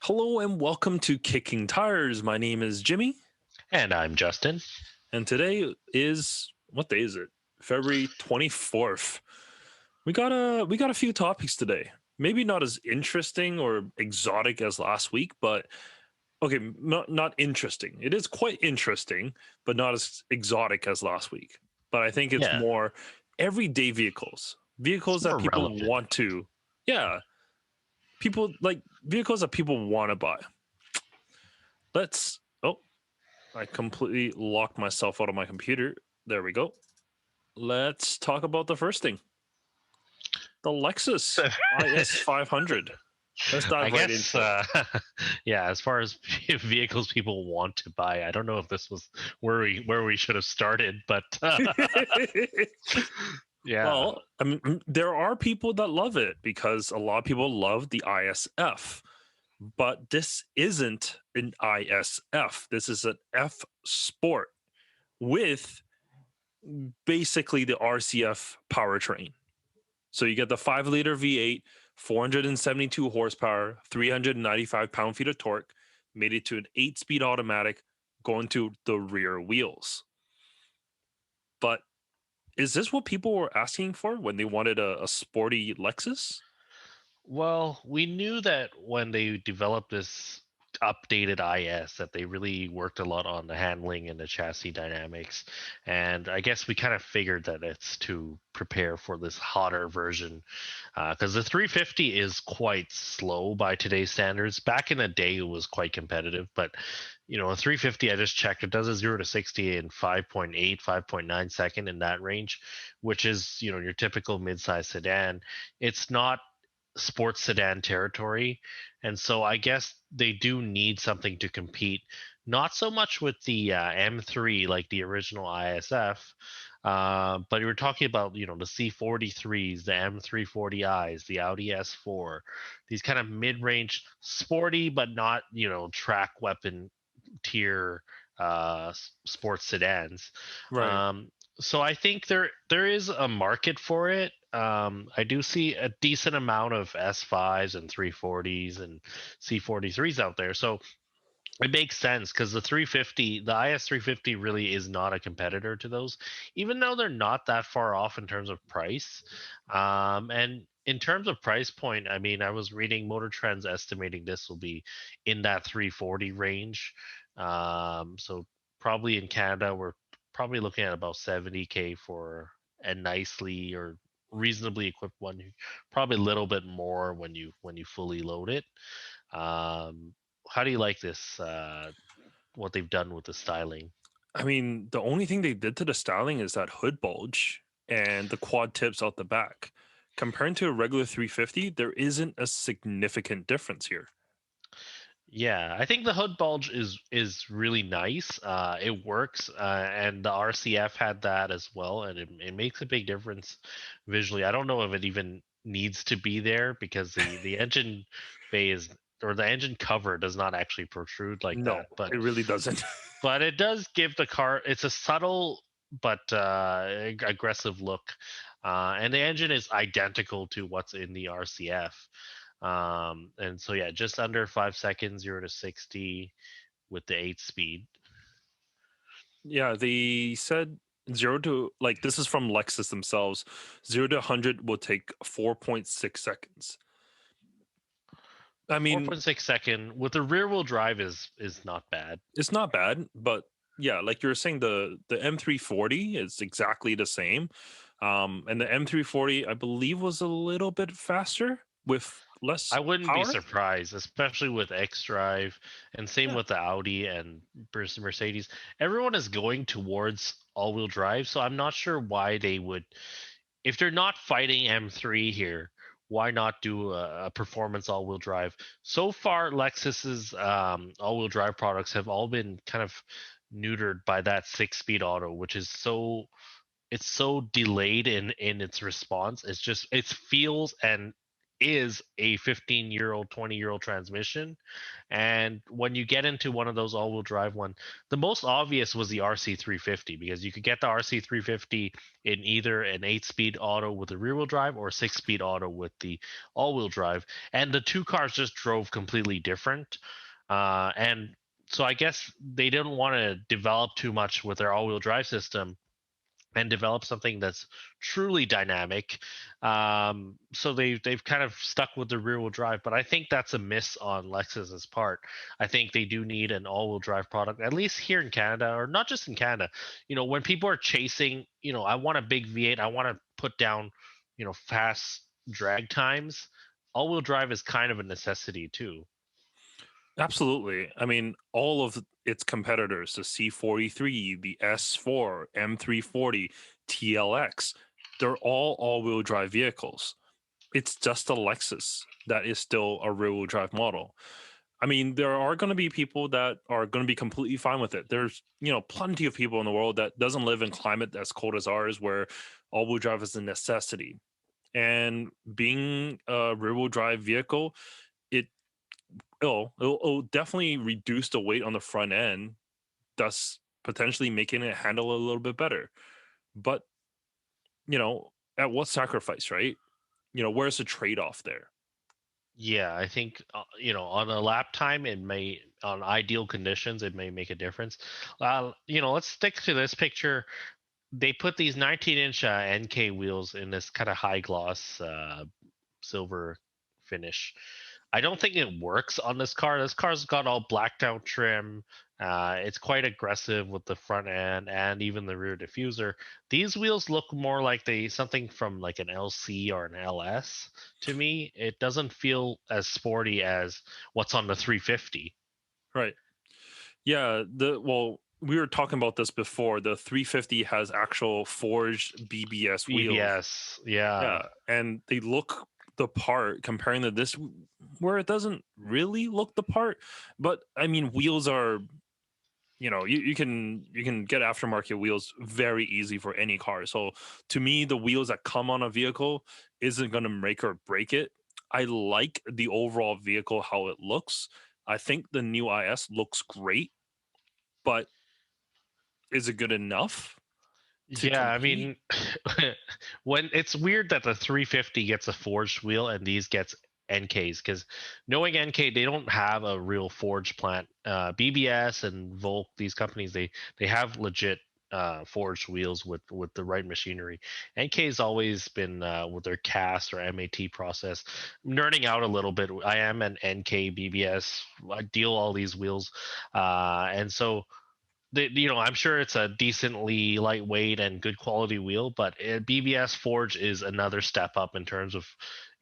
Hello and welcome to Kicking Tires. My name is Jimmy, And I'm Justin. and today is what day is it? February 24th. We got a few topics today. Maybe not as interesting or exotic as last week, but okay, not interesting. It is quite interesting, but not as exotic as last week. But I think it's Yeah, more everyday vehicles. it's Vehicles that more people relevant. want to, yeah, people like vehicles that people want to buy. Let's oh, I completely locked myself out of my computer. There we go. Let's talk about the first thing, the Lexus IS 500. Let's I dive right guess, into it. yeah. As far as vehicles people want to buy, I don't know if this was where we should have started, but yeah, Well, I mean, there are people that love it because a lot of people love the ISF, but this isn't an ISF. This is an F Sport with basically the RCF powertrain. So you get the 5-liter V8, 472 horsepower, 395 pound-feet of torque, made it to an 8-speed automatic going to the rear wheels. But is this what people were asking for when they wanted a sporty Lexus? well, we knew that when they developed this updated IS that they really worked a lot on the handling and the chassis dynamics. And I guess we kind of figured that it's to prepare for this hotter version because the 350 is quite slow by today's standards. Back in the day, it was quite competitive, but a 350, I just checked, it does a 0 to 60 in 5.8, 5.9 second in that range, which is, your typical midsize sedan. It's not sports sedan territory. And so I guess they do need something to compete, not so much with the M3 like the original ISF, but we were talking about, the C43s, the M340is, the Audi S4, these kind of mid range, sporty, but not, track weapon tier sports sedans. Right. Um, so I think there is a market for it. I do see a decent amount of S5s and 340s and C43s out there. So it makes sense because the IS 350 really is not a competitor to those, even though they're not that far off in terms of price. And in terms of price point, I mean, I was reading Motor Trend's estimating this will be in that 340 range. So probably in Canada, we're probably looking at about 70K for a nicely or reasonably equipped one. Probably a little bit more when you fully load it. Um, how do you like this? What they've done with the styling? I mean, the only thing they did to the styling is that hood bulge and the quad tips out the back. Compared to a regular 350, there isn't a significant difference here. Yeah, I think the hood bulge is really nice. It works, and the RCF had that as well, and it makes a big difference visually. I don't know if it even needs to be there because the engine bay is or the engine cover does not actually protrude like No, that, but it really doesn't. it does give the car, it's a subtle but aggressive look, and the engine is identical to what's in the RCF, and so yeah, just under 5 seconds 0 to 60 with the 8 speed. Yeah, they said zero to like this is from Lexus themselves. 0 to 100 will take 4.6 seconds. I mean, 4.6 second with the rear wheel drive is not bad. it's not bad, but yeah, like you were saying, the M340 is exactly the same. And the M340, I believe, was a little bit faster with less I wouldn't be power. surprised, especially with X Drive, and same Yeah. with the Audi and Mercedes. Everyone is going towards all-wheel drive, so I'm not sure why they would. If they're not fighting M3 here, why not do a performance all-wheel drive? So far, Lexus's all-wheel drive products have all been kind of neutered by that six-speed auto, which is so delayed in its response. It feels and is a 15-year-old, 20-year-old transmission. And when you get into one of those all-wheel drive one, the most obvious was the RC350, because you could get the RC350 in either an 8-speed auto with a rear-wheel drive or a 6-speed auto with the all-wheel drive, and the two cars just drove completely different. And so I guess they didn't want to develop too much with their all-wheel drive system and develop something that's truly dynamic. So they've kind of stuck with the rear wheel drive, but I think that's a miss on Lexus's part. I think they do need an all wheel drive product, at least here in Canada, or not just in Canada. When people are chasing, I want a big V8, I want to put down, fast drag times. All wheel drive is kind of a necessity too. Absolutely. I mean, all of its competitors, the C43, the S4, M340, TLX, they're all-wheel drive vehicles. It's just the Lexus that is still a rear-wheel drive model. I mean, there are going to be people that are going to be completely fine with it. There's, plenty of people in the world that doesn't live in climate as cold as ours, where all-wheel drive is a necessity. And being a rear-wheel drive vehicle, it it'll definitely reduce the weight on the front end, thus potentially making it handle a little bit better. But, at what sacrifice, right? Where's the trade-off there? Yeah, I think on a lap time, it may, on ideal conditions, it may make a difference. Let's stick to this picture. They put these 19-inch NK wheels in this kind of high gloss silver finish. I don't think it works on this car. This car's got all blacked out trim. It's quite aggressive with the front end and even the rear diffuser. These wheels look more like something from like an LC or an LS to me. It doesn't feel as sporty as what's on the 350. Right. Yeah, we were talking about this before. The 350 has actual forged BBS wheels. BBS, yeah. Yeah, and they look the part comparing to this, where it doesn't really look the part. But I mean, wheels are, you can get aftermarket wheels very easy for any car. So to me, the wheels that come on a vehicle isn't going to make or break it. I like the overall vehicle, how it looks. I think the new IS looks great, but is it good enough to Yeah, I compete? mean, when it's weird that the 350 gets a forged wheel and these gets NKs, because knowing NK, they don't have a real forge plant. BBS and Volk, these companies, they have legit forged wheels with the right machinery. NK's always been with their CAS or MAT process. Nerding out a little bit, I am an NK BBS. I deal all these wheels, and so I'm sure it's a decently lightweight and good quality wheel, but BBS Forge is another step up in terms of,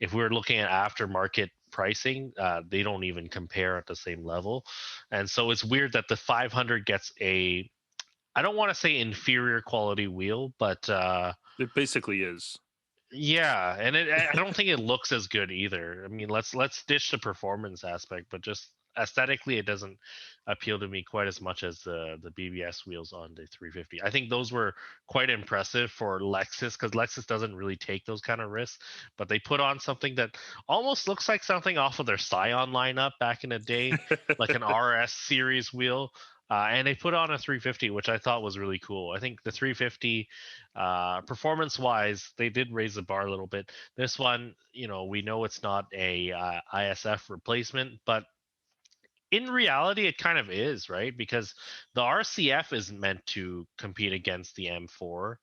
if we're looking at aftermarket pricing, they don't even compare at the same level. And so it's weird that the 500 gets I don't want to say inferior quality wheel, but It basically is. yeah, and I don't think it looks as good either. I mean, let's ditch the performance aspect, but just aesthetically, it doesn't appeal to me quite as much as the BBS wheels on the 350. I think those were quite impressive for Lexus, because Lexus doesn't really take those kind of risks, but they put on something that almost looks like something off of their Scion lineup back in the day, like an RS series wheel. And they put on a 350, which I thought was really cool. I think the 350, performance wise, they did raise the bar a little bit. This one, we know it's not a ISF replacement, but in reality, it kind of is, right? Because the RCF is meant to compete against the M4.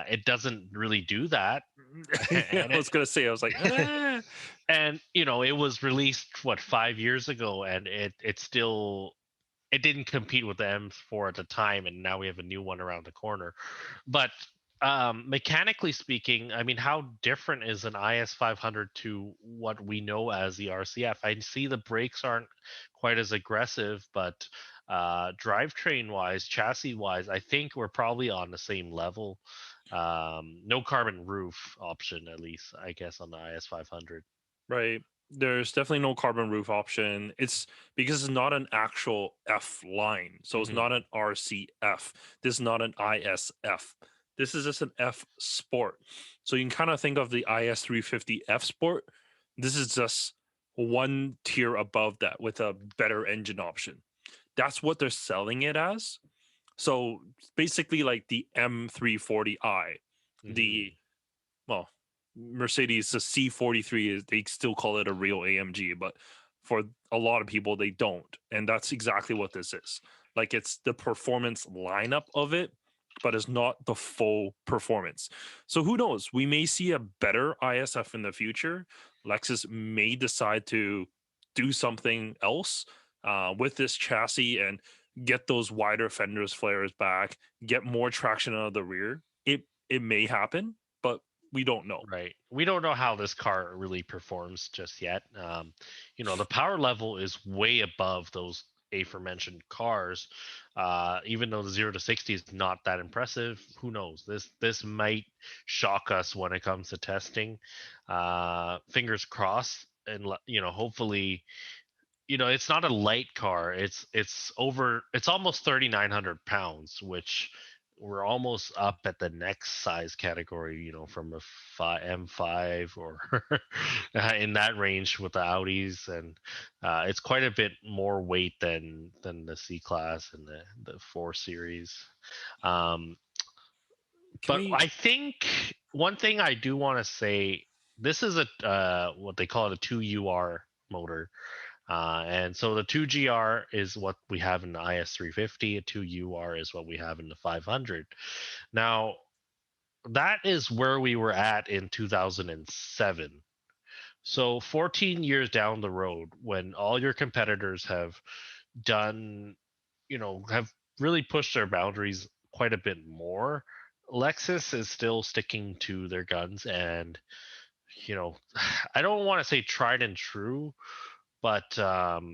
It doesn't really do that. Yeah, and I was gonna say, I was like, and it was released, what, 5 years ago, and it didn't compete with the M4 at the time, and now we have a new one around the corner. But mechanically speaking, I mean, how different is an IS500 to what we know as the RCF? I see the brakes aren't quite as aggressive, but drivetrain wise, chassis wise, I think we're probably on the same level. No carbon roof option, at least, I guess, on the IS500. right. There's definitely no carbon roof option. It's because it's not an actual F line. So it's not Hmm. an RCF. This is not an ISF. This is just an F Sport. So you can kind of think of the IS350 F Sport. This is just one tier above that with a better engine option. That's what they're selling it as. So basically, like the M340i, the Hmm. well, Mercedes, the C43 is they still call it a real AMG, but for a lot of people they don't, and that's exactly what this is. Like it's the performance lineup of it, but it's not the full performance. So who knows? We may see a better ISF in the future. Lexus may decide to do something else with this chassis and get those wider fenders flares back, get more traction out of the rear. It may happen, but we don't know. Right. We don't know how this car really performs just yet. The power level is way above those aforementioned cars. Even though the 0 to 60 is not that impressive, who knows? This might shock us when it comes to testing. Fingers crossed, and hopefully, it's not a light car. It's almost 3,900 pounds, which we're almost up at the next size category, from a M5 or in that range with the Audis, and it's quite a bit more weight than the C class and the 4 series. Um, Can but we I think one thing I do want to say, this is a what they call it, a 2UR motor. And so the 2GR is what we have in the IS350, a 2UR is what we have in the 500. Now, that is where we were at in 2007. So 14 years down the road, when all your competitors have done, have really pushed their boundaries quite a bit more, Lexus is still sticking to their guns and, you know, I don't want to say tried and true, but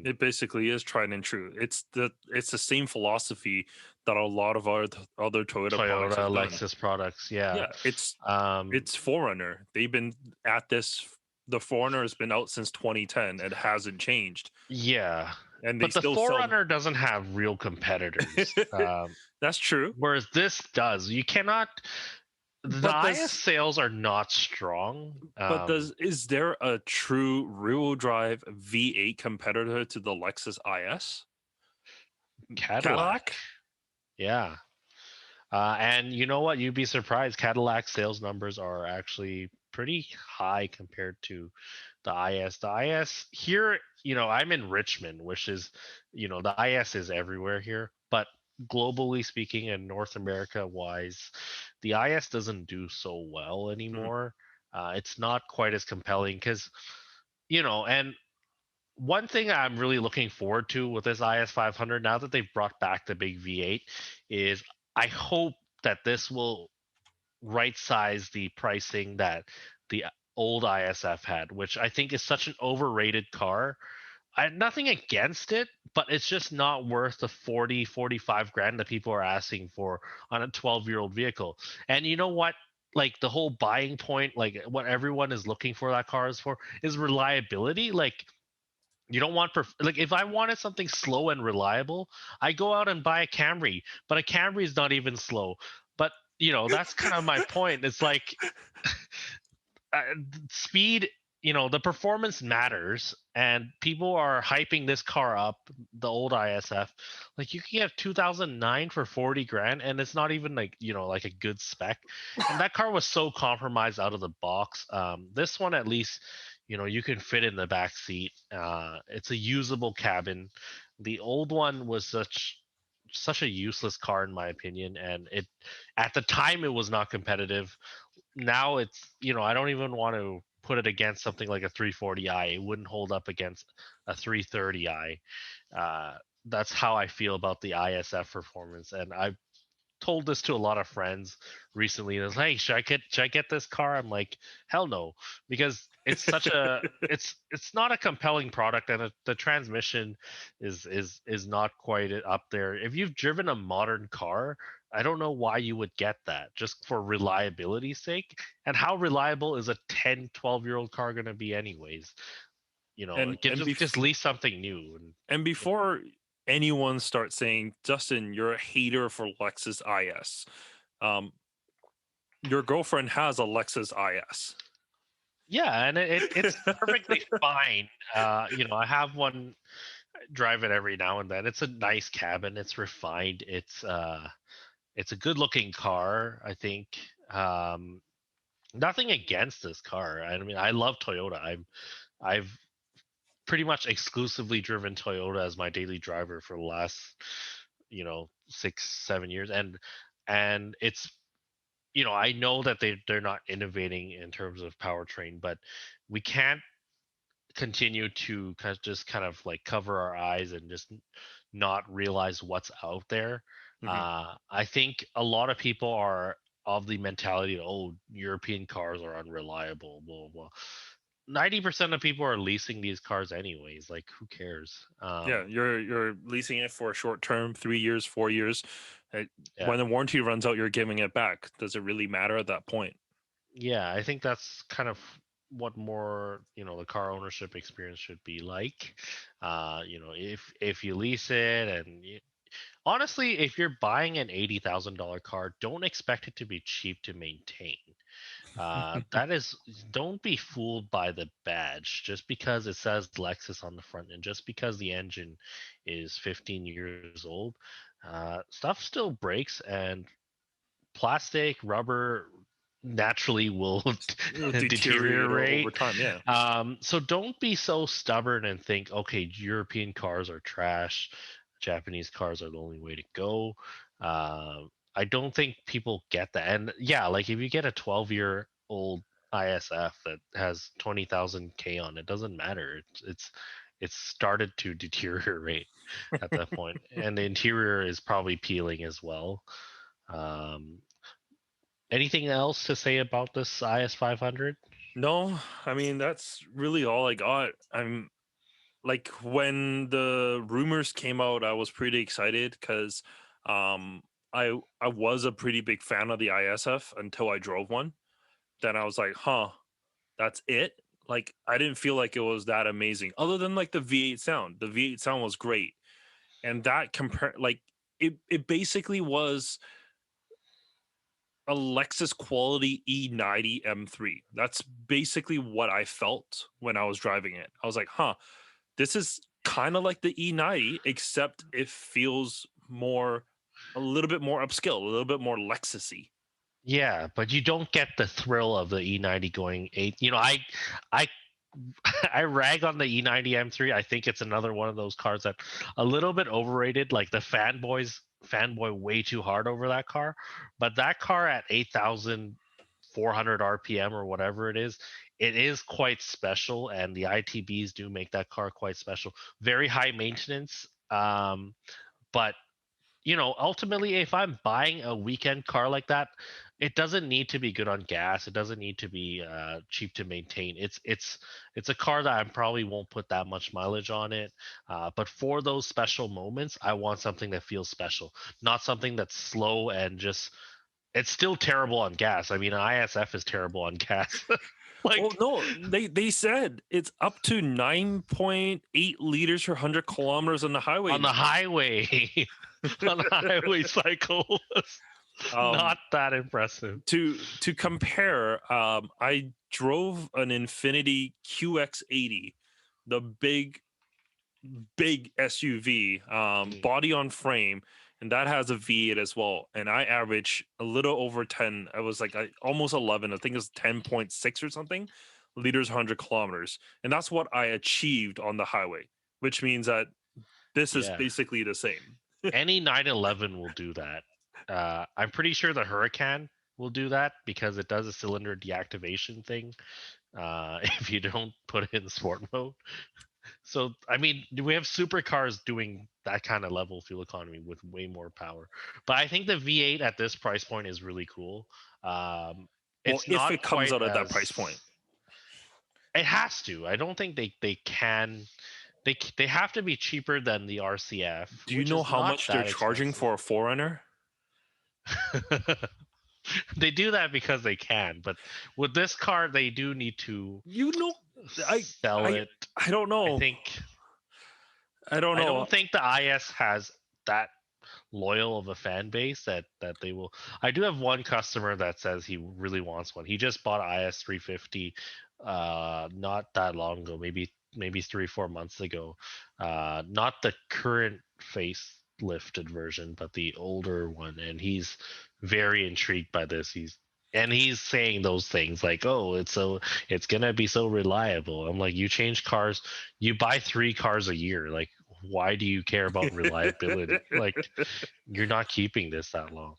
it basically is tried and true. It's the same philosophy that a lot of our other Toyota products Toyota, have done. Lexus products, yeah. Yeah, it's Um, it's Forerunner. They've been at this. The Forerunner has been out since 2010. It hasn't changed, yeah, and they but the still sell. Forerunner doesn't have real competitors, That's true, whereas this does. You cannot. The but IS does sales are not strong. but does is there a true rear-wheel drive V8 competitor to the Lexus IS? Cadillac, Cadillac? yeah. And you know what? You'd be surprised. Cadillac sales numbers are actually pretty high compared to the IS. The IS here, I'm in Richmond, which is, the IS is everywhere here, but globally speaking and North America wise, the IS doesn't do so well Mhm. anymore. It's not quite as compelling because, and one thing I'm really looking forward to with this IS 500, now that they've brought back the big V8, is I hope that this will right size the pricing that the old ISF had, which I think is such an overrated car. I have nothing against it, but it's just not worth the 45 grand that people are asking for on a 12-year-old vehicle. And you know what? Like the whole buying point, like what everyone is looking for that car is reliability. Like you don't want like if I wanted something slow and reliable, I go out and buy a Camry, but a Camry is not even slow. But that's kind of my point. It's like uh, speed, the performance matters, and people are hyping this car up, the old ISF. Like you can get 2009 for 40 grand, and it's not even like like a good spec. And that car was so compromised out of the box. This one at least, you can fit in the back seat. It's a usable cabin. The old one was such a useless car in my opinion, and it at the time it was not competitive. Now it's, I don't even want to put it against something like a 340i. It wouldn't hold up against a 330i. That's how I feel about the ISF performance, and I've told this to a lot of friends recently. And it's like, hey, should I get this car? I'm like, hell no, because it's such a it's not a compelling product, and the transmission is not quite up there. If you've driven a modern car, I don't know why you would get that just for reliability's sake. And how reliable is a 10, 12-year-old car going to be anyways? and and Just lease something new. and You know, before anyone starts saying, Justin, you're a hater for Lexus IS, um, your girlfriend has a Lexus IS. Yeah, and it's perfectly fine. I have one, drive it every now and then. It's a nice cabin. It's refined. It's a good looking car. I think. Nothing against this car. I mean, I love Toyota. I've pretty much exclusively driven Toyota as my daily driver for the last 6 7 years, and it's I know that they're not innovating in terms of powertrain, but we can't continue to kind of like cover our eyes and just not realize what's out there. Mhm. I think a lot of people are of the mentality, oh, European cars are unreliable, blah blah. 90% of people are leasing these cars anyways. Like, who cares? Yeah, you're leasing it for a short term, 3 years, 4 years. Uh, Yeah, When the warranty runs out, you're giving it back. Does it really matter at that point? yeah. I think that's kind of what more the car ownership experience should be like. If you lease it, and honestly, if you're buying an $80,000 car, don't expect it to be cheap to maintain. That is, don't be fooled by the badge just because it says Lexus on the front and just because the engine is 15 years old. Stuff still breaks, and plastic, rubber naturally will It'll deteriorate over deteriorate. time. Yeah. So don't be so stubborn and think, okay, European cars are trash, Japanese cars are the only way to go. I don't think people get that. And yeah, like if you get a 12-year-old ISF that has 20,000 K on it, doesn't matter. It's started to deteriorate at that point, and the interior is probably peeling as well. Um, Anything else to say about this IS 500? No, I mean that's really all I got. I'm like when the rumors came out, I was pretty excited because um I was a pretty big fan of the ISF until I drove one. Then I was like, huh, that's it. Like I didn't feel like it was that amazing, other than like the V8 sound. The V8 sound was great, and that compare like it basically was a Lexus quality E90 M3. That's basically what I felt when I was driving it. I was like, huh, this is kind of like the E90, except it feels more, a little bit more upscale, a little bit more Lexusy. Yeah, but you don't get the thrill of the E90 going eight. I I rag on the E90 M3. I think it's another one of those cars that a little bit overrated. Like the fanboys fanboy way too hard over that car, but that car at 8,400 RPM or whatever it is quite special, and the ITBs do make that car quite special. Very high maintenance, but ultimately, if I'm buying a weekend car like that, it doesn't need to be good on gas. It doesn't need to be cheap to maintain. It's a car that I probably won't put that much mileage on it. But for those special moments, I want something that feels special, not something that's slow and just. It's still terrible on gas. I mean, an ISF is terrible on gas. Oh Like no, they said it's up to 9.8 liters per 100 kilometers on the highway on the now. highway, on the highway cycle, was Um, not that impressive. to compare, I drove an Infiniti QX80, the big SUV, Mm, body on frame, and that has a V8 as well. And I average a little over 10. I was like almost 11. I think it's 10.6 or something liters 100 kilometers, and that's what I achieved on the highway. Which means that this is yeah. basically the same. Any 911 will do that. I'm pretty sure the Huracan will do that because it does a cylinder deactivation thing if you don't put it in sport mode. So, I mean, we have supercars doing that kind of level fuel economy with way more power. But I think the V8 at this price point is really cool. Um, Well, it's if not it comes quite out at that as price point, it has to. I don't think they can. They have to be cheaper than the RCF, do you which know is how not much they're that charging expensive. for a Forerunner? They do that because they can, but with this car, they do need to You know, I sell I it. I don't I know. think I don't I know. don't think the IS has that loyal of a fan base that they will. I do have one customer that says he really wants one. He just bought IS 350 not that long ago, maybe 3 4 months ago. Not the current facelifted version, but the older one, and he's very intrigued by this. He's saying those things like, "Oh, it's gonna be so reliable." I'm like, "You change cars, you buy 3 cars a year. Like, why do you care about reliability? Like, you're not keeping this that long."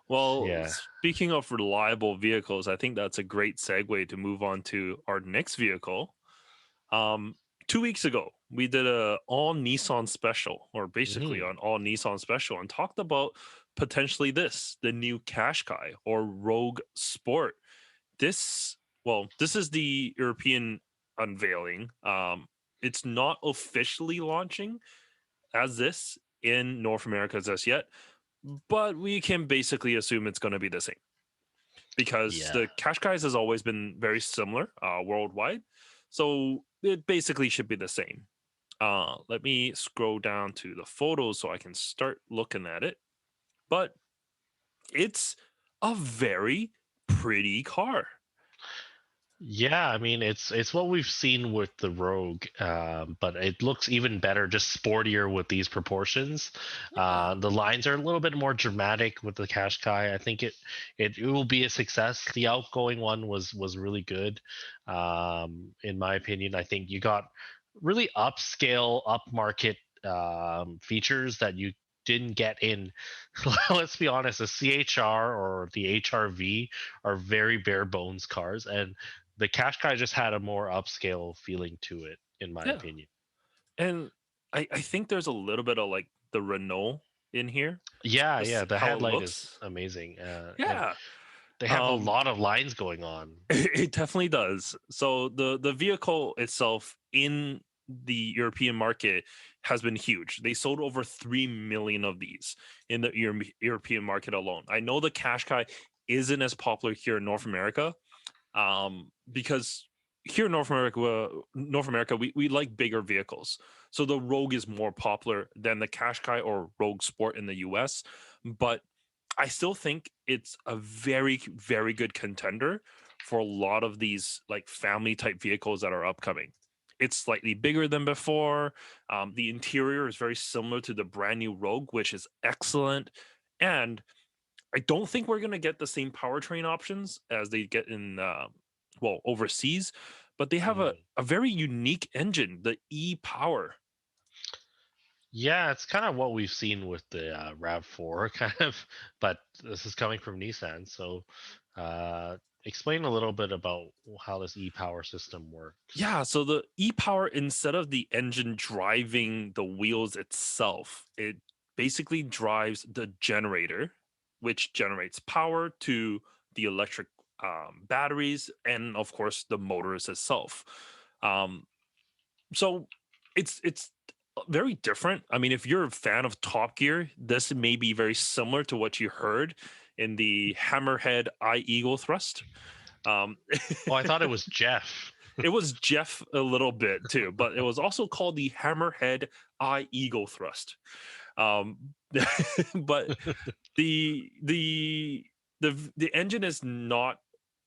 Well, Yeah. speaking of reliable vehicles, I think that's a great segue to move on to our next vehicle. Um, 2 weeks ago, we did a all Nissan special, or basically Hmm. an all Nissan special, and talked about potentially the new Qashqai or Rogue Sport. This is the European unveiling. It's not officially launching as this in North America as yet, but we can basically assume it's going to be the same because Yeah. the Qashqais has always been very similar worldwide. So it basically should be the same. Let me scroll down to the photos so I can start looking at it. But it's a very pretty car. Yeah, I mean it's what we've seen with the Rogue, but it looks even better, just sportier with these proportions. Yeah. The lines are a little bit more dramatic with the Qashqai. I think it will be a success. The outgoing one was really good, in my opinion. I think you got really upscale, upmarket features that you didn't get in. Let's be honest, the CHR or the HRV are very bare bones cars, and the Qashqai just had a more upscale feeling to it, in my Yeah. opinion. And I think there's a little bit of like the Renault in here, Yeah, yeah, just the how it headlight is looks. amazing, and Yeah. they have a Um, lot of lines going on. it definitely does. So the vehicle itself in the European market has been huge. They sold over 3 million of these in the European market alone. I know the Qashqai isn't as popular here in North America, because here in North America, we like bigger vehicles. So the Rogue is more popular than the Qashqai or Rogue Sport in the US, but I still think it's a very, very good contender for a lot of these like family type vehicles that are upcoming. It's slightly bigger than before. The interior is very similar to the brand new Rogue, which is excellent. And I don't think we're going to get the same powertrain options as they get in, overseas, but they have Mhm. a very unique engine, the E Power. Yeah, it's kind of what we've seen with the RAV4, kind of, but this is coming from Nissan. So, explain a little bit about how this e-power system works. Yeah, so the e-power, instead of the engine driving the wheels itself, it basically drives the generator, which generates power to the electric batteries and, of course, the motors itself. Um, so it's very different. I mean, if you're a fan of Top Gear, this may be very similar to what you heard in the Hammerhead Eye Eagle thrust. Um, Oh, I thought it was Jeff. It was Jeff a little bit too, but it was also called the Hammerhead Eye Eagle Thrust. But the the the engine is not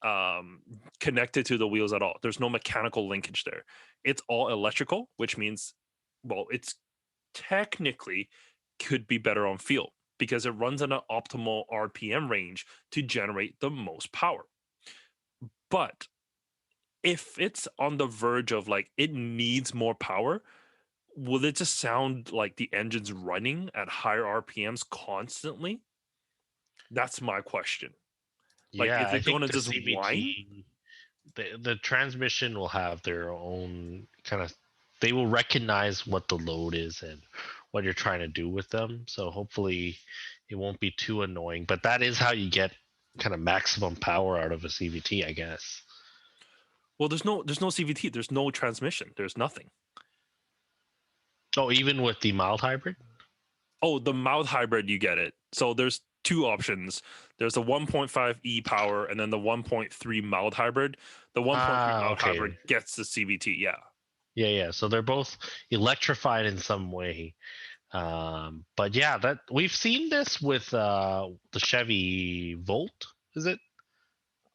um, connected to the wheels at all. There's no mechanical linkage there. It's all electrical, which means, well, it's technically could be better on fuel because it runs at an optimal RPM range to generate the most power. But if it's on the verge of like it needs more power, will it just sound like the engine's running at higher RPMs constantly? That's my question. Like, Yeah, is I it going think to the just whine? CVT, the transmission will have their own kind of. They will recognize what the load is and what you're trying to do with them. So hopefully, it won't be too annoying. But that is how you get kind of maximum power out of a CVT, I guess. Well, there's no CVT, there's no transmission, there's nothing. Oh, even with the mild hybrid. Oh, the mild hybrid, you get it. So there's two options. There's the 1.5 e power and then the 1.3 mild hybrid. The 1.3 Ah, mild hybrid okay. gets the CVT. Yeah. Yeah, yeah. So they're both electrified in some way. But yeah, that we've seen this with the Chevy Volt, is it?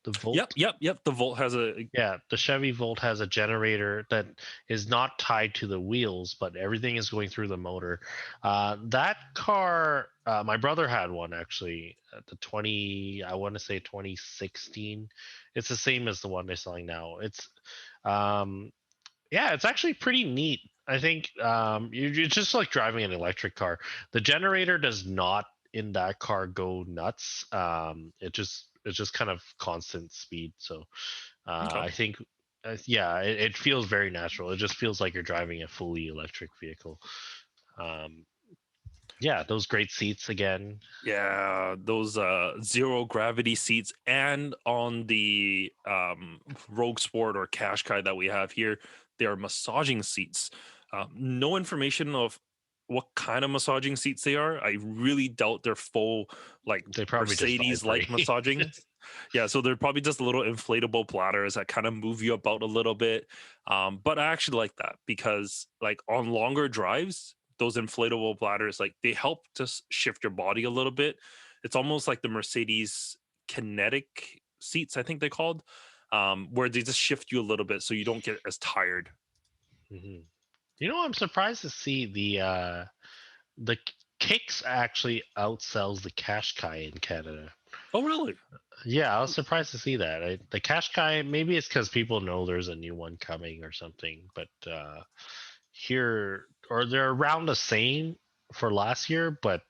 The Yep, Volt. yep, yep. The Volt has a Yeah, the Chevy Volt has a generator that is not tied to the wheels, but everything is going through the motor. That car, my brother had one actually. The 20, I want to say 2016. It's the same as the one they're selling now. Um, yeah, it's actually pretty neat. I think it's just like driving an electric car. The generator does not in that car go nuts. It's just kind of constant speed. So okay. I think, yeah, it feels very natural. It just feels like you're driving a fully electric vehicle. Um, yeah, those great seats again. Yeah, those zero gravity seats, and on the Rogue Sport or Qashqai that we have here, they are massaging seats. No information of what kind of massaging seats they are. I really doubt they're full like They probably just Mercedes like vibrate. massaging. Yeah, so they're probably just little inflatable platters that kind of move you about a little bit. But I actually like that because like on longer drives, those inflatable platters, like they help just shift your body a little bit. It's almost like the Mercedes kinetic seats, I think they called, where they just shift you a little bit so you don't get as tired. Mhm. You know, I'm surprised to see the Kicks actually outsells the Qashqai in Canada. Oh, really? Yeah, I was surprised to see that. The Qashqai, maybe it's because people know there's a new one coming or something, but here, or they're around the same for last year, but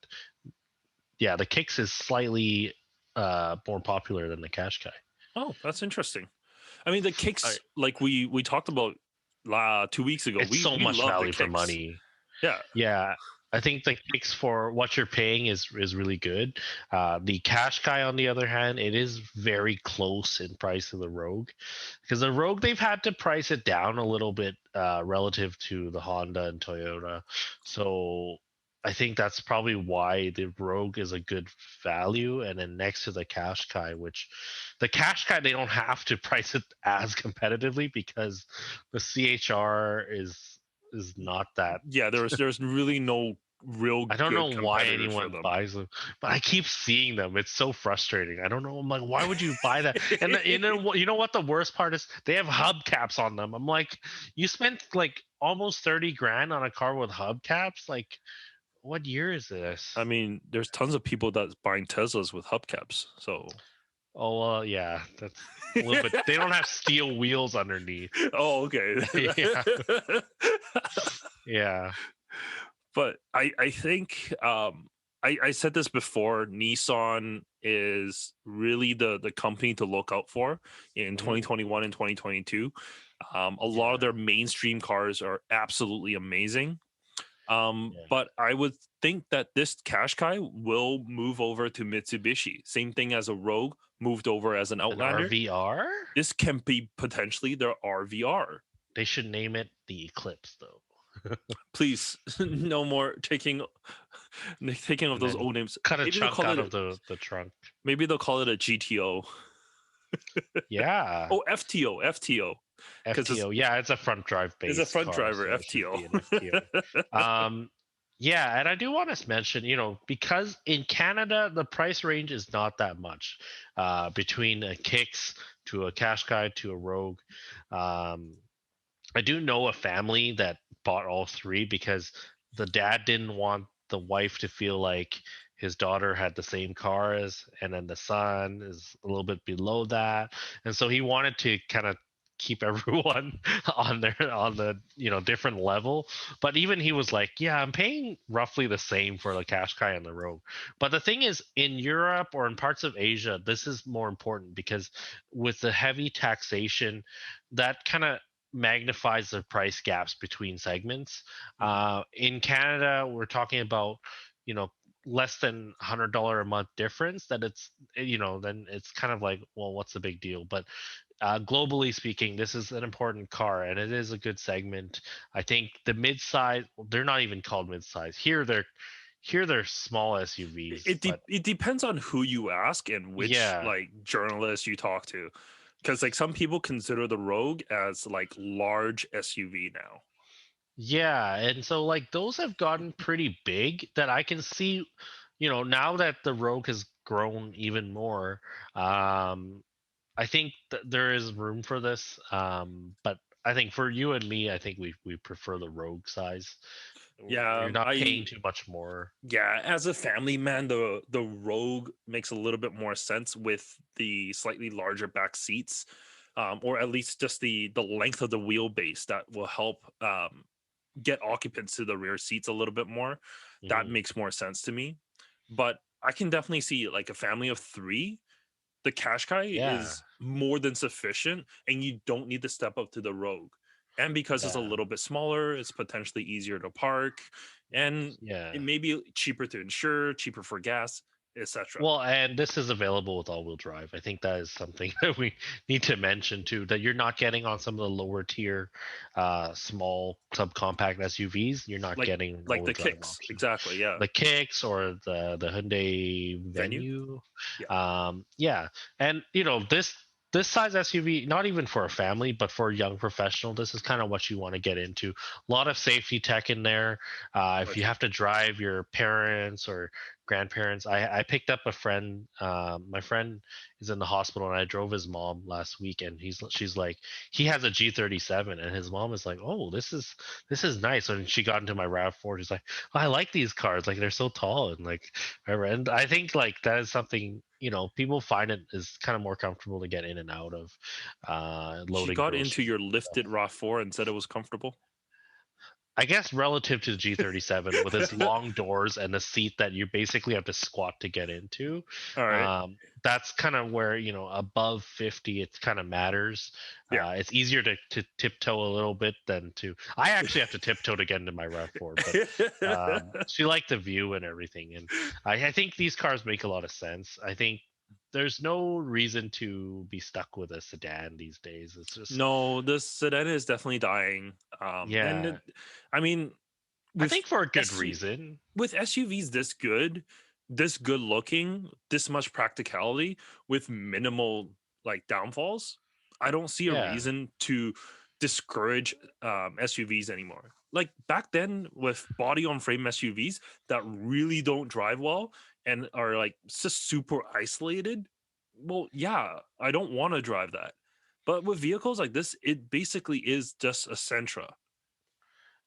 yeah, the Kicks is slightly more popular than the Qashqai. Oh, that's interesting. I mean, the I, kicks, like we talked about 2 weeks ago, it's so we much love the value for kicks. money. Yeah, Yeah, I think the kicks for what you're paying is really good. The Qashqai, on the other hand, it is very close in price to the Rogue, because the Rogue they've had to price it down a little bit relative to the Honda and Toyota. So I think that's probably why the Rogue is a good value. And then next to the Qashqai, which the Qashqai they don't have to price it as competitively because the CHR is not that. yeah. There's really no real I don't know good why competitors for anyone them. buys them, but I keep seeing them. It's so frustrating. I don't know. I'm like, why would you buy that? And you know what the worst part is? They have hubcaps on them. I'm like, you spent like almost 30 grand on a car with hubcaps. Like, what year is this? I mean, there's tons of people that's buying Teslas with hubcaps. So, Oh, well, yeah, that's a little bit. They don't have steel wheels underneath. oh, okay. Yeah, yeah, But I think I said this before. Nissan is really the company to look out for in hmm 2021 and 2022. A lot of yeah, their mainstream cars are absolutely amazing. yeah. But I would think that this Qashqai will move over to Mitsubishi. Same thing as a Rogue moved over as an An Outlander. RVR? This can be potentially their RVR. They should name it the Eclipse, though. Please, no more taking of And those then old names. cut a Maybe they'll chunk call out it of the trunk. a GTO. Yeah, Oh, FTO, FTO, because FTO. Yeah, it's a front drive it's a based front car, driver so it should FTO. be an FTO. Um, yeah, and I do want to mention, because in Canada the price range is not that much between a Kicks to a Qashqai to a Rogue. Um, I do know a family that bought all three because the dad didn't want the wife to feel like his daughter had the same car as, and then the son is a little bit below that, and so he wanted to kind of keep everyone on the different level. But even he was like, yeah, I'm paying roughly the same for the Qashqai and the Rogue. But the thing is, in Europe or in parts of Asia, this is more important because with the heavy taxation, that kind of magnifies the price gaps between segments. In Canada, we're talking about, you know, less than $100 a month difference. That then it's kind of like, well, what's the big deal? But globally speaking, this is an important car and it is a good segment. I think the mid-size, well, they're not even called mid-size. Here they're small SUVs, but It depends on who you ask and which yeah. like journalist you talk to, because like some people consider the Rogue as like large SUV now. Yeah, and so like those have gotten pretty big that I can see, now that the Rogue has grown even more, um, I think there is room for this, but I think for you and me, I think we prefer the Rogue size. Yeah, You're not paying I too much more. yeah, as a family man, the Rogue makes a little bit more sense with the slightly larger back seats, or at least just the length of the wheelbase that will help get occupants to the rear seats a little bit more. That Hmm. makes more sense to me. But I can definitely see like a family of three. The Qashqai Yeah, is more than sufficient, and you don't need to step up to the Rogue. And because it's a yeah, little bit smaller, it's potentially easier to park, and yeah. it may be cheaper to insure, cheaper for gas, etc. Well, and this is available with all-wheel drive. I think that is something that we need to mention too, that you're not getting on some of the lower tier, small subcompact SUVs. You're not Like getting an like all-wheel the drive kicks, option. exactly. Yeah, The Kicks or the Hyundai venue. Venue. Yeah, Yeah, and this size SUV, not even for a family, but for a young professional, this is kind of what you want to get into. A lot of safety tech in there. If you legend. have to drive your parents or grandparents, I picked up a friend. My friend is in the hospital, and I drove his mom last week, and she's like, he has a G37, and his mom is like, oh, this is nice. When she got into my Rav4, she's like, oh, I like these cars, like they're so tall and like whatever. And I think like that is something, people find it is kind of more comfortable to get in and out of, She loading got into groceries. your lifted RAV4 and said it was comfortable. I guess relative to the G37 with its long doors and the seat that you basically have to squat to get into, All right. that's kind of where, above 50, it kind of matters. Yeah. It's easier to tiptoe a little bit than to. I actually have to tiptoe to get into my RAV4, but she liked the view and everything. And I think these cars make a lot of sense. I think there's no reason to be stuck with a sedan these days. It's just, No, the sedan is definitely dying. And yeah, I mean, I with think for a good SU reason. with SUVs this good looking, this much practicality with minimal like downfalls, I don't see a Yeah. reason to discourage SUVs anymore. Like back then with body on frame SUVs that really don't drive well and are like just super isolated. Well, yeah, I don't want to drive that. But with vehicles like this, it basically is just a Sentra.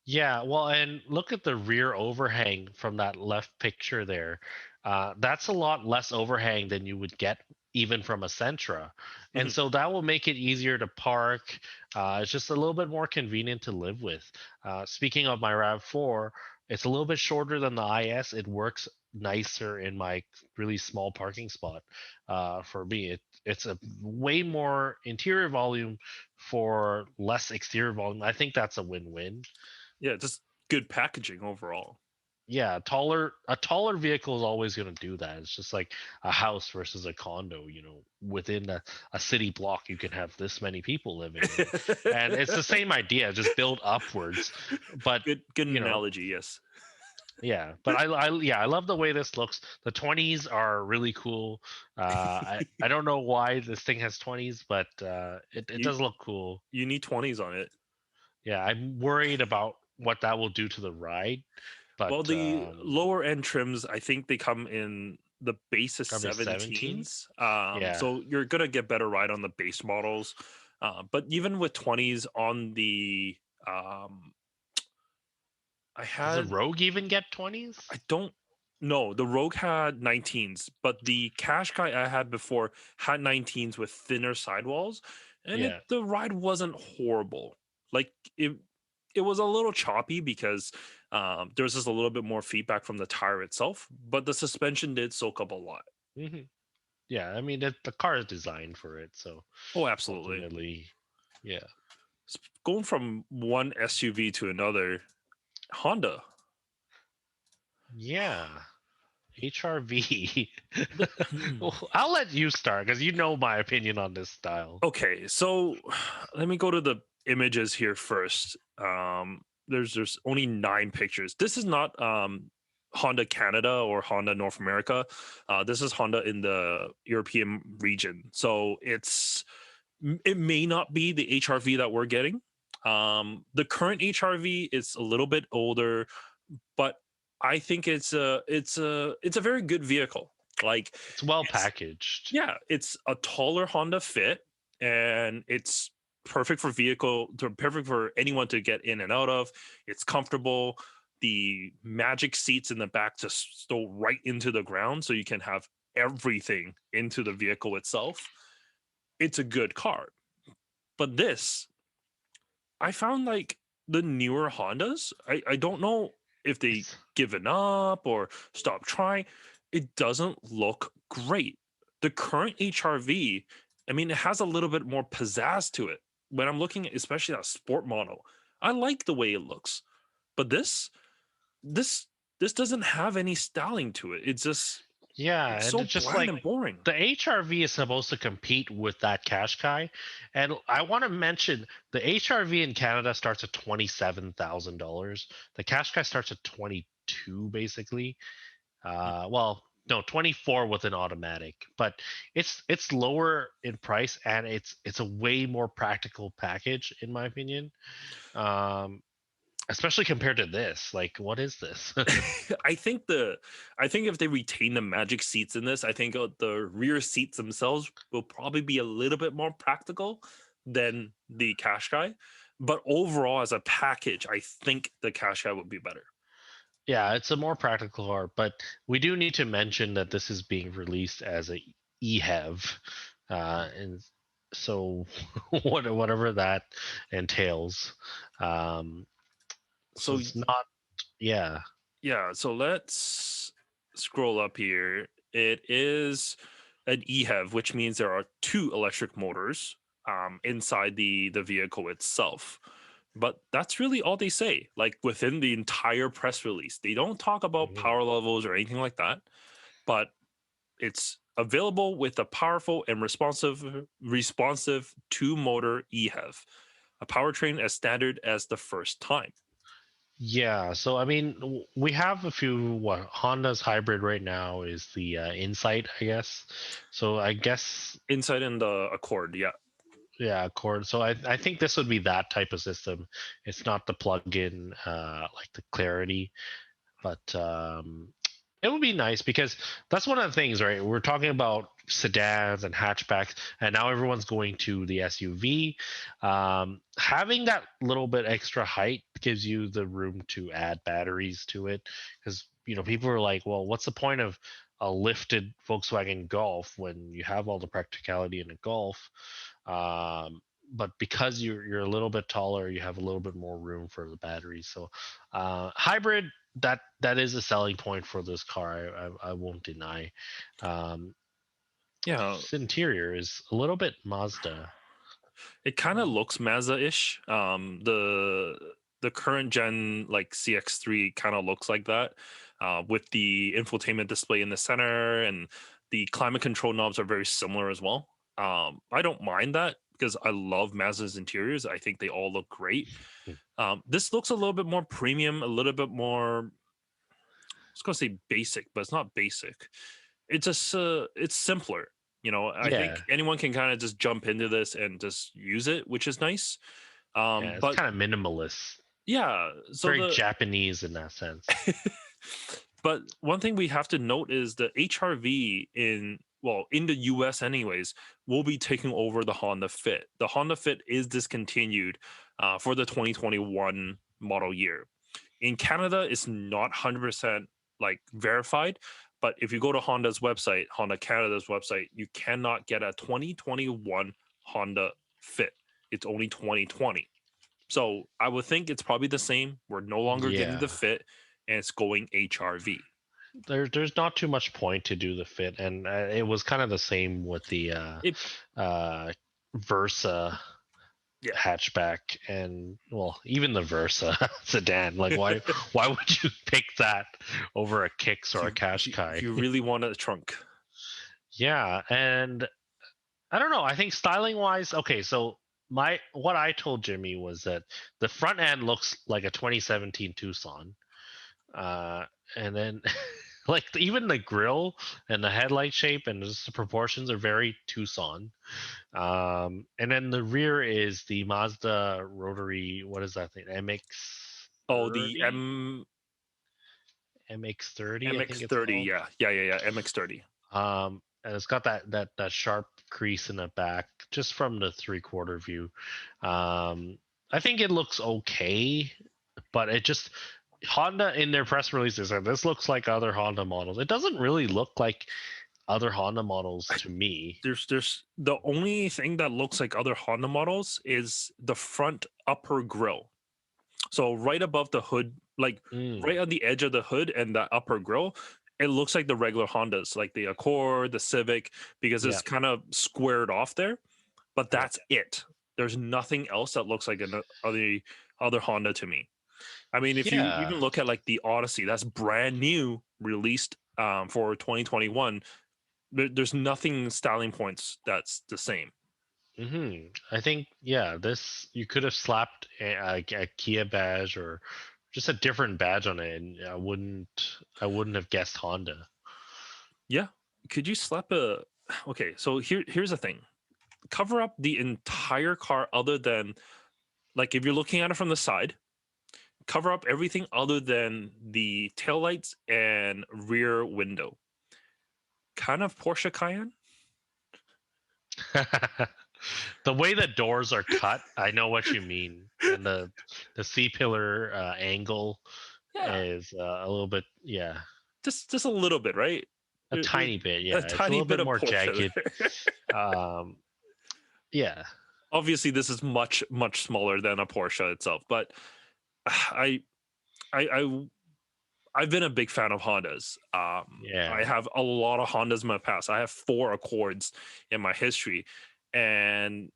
Yeah, well, and look at the rear overhang from that left picture there. That's a lot less overhang than you would get even from a Sentra. And Mhm. so that will make it easier to park. It's just a little bit more convenient to live with. Speaking of my RAV4, it's a little bit shorter than the IS. It works nicer in my really small parking spot. For me, it's a way more interior volume for less exterior volume. I think that's a win-win. Yeah, just good packaging overall. Yeah, a taller vehicle is always going to do that. It's just like a house versus a condo. Within a city block, you can have this many people living, and it's the same idea. Just build upwards, but Good you know, analogy, yes. yeah. But I love the way this looks. The 20s are really cool. I don't know why this thing has 20s, but it You does look cool. you need 20s on it. Yeah, I'm worried about what that will do to the ride, but Well, the lower end trims, I think they come in the base of probably 17. 17s. Yeah. So you're gonna get better ride on the base models. But even with 20s on the um I Does the had Rogue even get 20s? I don't know. The Rogue had 19s, but the Qashqai I had before had 19s with thinner sidewalls, and Yeah. the ride wasn't horrible. Like it was a little choppy because there was just a little bit more feedback from the tire itself, but the suspension did soak up a lot. Hmm. Yeah, I mean, the car is designed for it, so Oh, absolutely. ultimately, yeah. Going from one SUV to another, Honda. Yeah. HRV. The- hmm. Well, I'll let you start because you know my opinion on this style. Okay, so let me go to the images here first. There's only 9 pictures. This is not Honda Canada or Honda North America. This is Honda in the European region. So it may not be the HRV that we're getting. The current HRV is a little bit older, but I think it's a very good vehicle. Like, It's well it's packaged. yeah, it's a taller Honda Fit, and it's perfect for anyone to get in and out of. It's comfortable. The magic seats in the back just stow right into the ground, so you can have everything into the vehicle itself. It's a good car. But this, I found like the newer Hondas, I don't know if they It's given up or stopped trying. It doesn't look great. The current HRV, I mean, it has a little bit more pizzazz to it. When I'm looking at especially that sport model, I like the way it looks. But this this doesn't have any styling to it. Yeah, It's and so it's just bland like and boring. the HRV is supposed to compete with that Qashqai, and I want to mention the HRV in Canada starts at $27,000. The Qashqai starts at 22, basically. Well, no, 24 with an automatic, but it's lower in price and it's a way more practical package in my opinion. Um, Especially compared to this. Like, what is this? I think I think if they retain the magic seats in this, I think the rear seats themselves will probably be a little bit more practical than the Qashqai. But overall, as a package, I think the Qashqai would be better. Yeah, it's a more practical car, but we do need to mention that this is being released as a EHEV, and so whatever that entails. Um, so So it's not, yeah, yeah, so let's scroll up here. It is an EHEV, which means there are two electric motors inside the vehicle itself. But that's really all they say. Like within the entire press release, they don't talk about mhm. power levels or anything like that. But it's available with a powerful and responsive two motor EHEV, a powertrain as standard as the first time. Yeah. So I mean, we have a few. What Honda's hybrid right now is the Insight, I guess. So I guess Inside in the Accord, yeah. yeah, Accord. So I think this would be that type of system. It's not the plug-in like the Clarity, but it would be nice because that's one of the things, right? We're talking about sedans and hatchbacks, and now everyone's going to the SUV. Having that little bit extra height gives you the room to add batteries to it, because people are like, well, what's the point of a lifted Volkswagen Golf when you have all the practicality in a Golf? But because you're a little bit taller, you have a little bit more room for the batteries. So hybrid, that is a selling point for this car. I won't deny. Um, Yeah, this interior is a little bit Mazda. it kind of looks Mazda-ish. The current gen like CX-3 kind of looks like that, with the infotainment display in the center, and the climate control knobs are very similar as well. I don't mind that because I love Mazda's interiors. I think they all look great. This looks a little bit more premium, a little bit more. I was gonna say basic, but it's not basic. It's just it's simpler. I Yeah, think anyone can kind of just jump into this and just use it, which is nice. yeah, it's But kind of minimalist, yeah, so very the Japanese in that sense. but one thing we have to note is the HRV in the US anyways will be taking over the Honda Fit. The Honda Fit is discontinued for the 2021 model year. In Canada, it's not 100% like verified, but if you go to Honda's website, Honda Canada's website, you cannot get a 2021 Honda Fit. It's only 2020. So I would think it's probably the same. We're no longer getting the Yeah, Fit, and it's going HRV. there's not too much point to do the Fit, and it was kind of the same with the It uh, Versa yeah. hatchback, and well, even the Versa sedan. Like, why would you pick that over a Kicks or a If Qashqai? you really want a trunk, Yeah, and I don't know. I think styling wise, okay. So my what I told Jimmy was that the front end looks like a 2017 Tucson, uh, and then like even the grill and the headlight shape and just the proportions are very Tucson. And then the rear is the Mazda rotary. What is that thing? oh the MX30. MX30, I think it's MX30, called. yeah, MX30. And it's got that sharp crease in the back, just from the 3/4 view. Um, I think it looks okay, but it just Honda in their press releases said this looks like other Honda models. It doesn't really look like other Honda models I, to me. there's the only thing that looks like other Honda models is the front upper grille. So right above the hood, like Mm, right on the edge of the hood and the upper grille, it looks like the regular Hondas, like the Accord, the Civic, because yeah, it's kind of squared off there. But yeah. that's it. There's nothing else that looks like an other Honda to me. I mean, if you Yeah. even look at like the Odyssey, that's brand new, released for 2021. There's nothing styling points that's the same. I think, yeah, this you could have slapped a Kia badge or just a different badge on it, and I wouldn't have guessed Honda. Yeah. Could you slap a okay, so here's the thing. Cover up the entire car other than like if you're looking at it from the side, cover up everything other than the taillights and rear window. Kind of Porsche Cayenne? The way that doors are cut, I know what you mean, and the C pillar angle Yeah. is a little bit, yeah, Just a little bit, right? a tiny bit, A yeah. It's a tiny little bit bit of more Porsche jagged. there. Um, yeah, Obviously, this is much smaller than a Porsche itself, but I I I've been a big fan of Hondas. I yeah. have a lot of Hondas in my past. I have 4 Accords in my history, and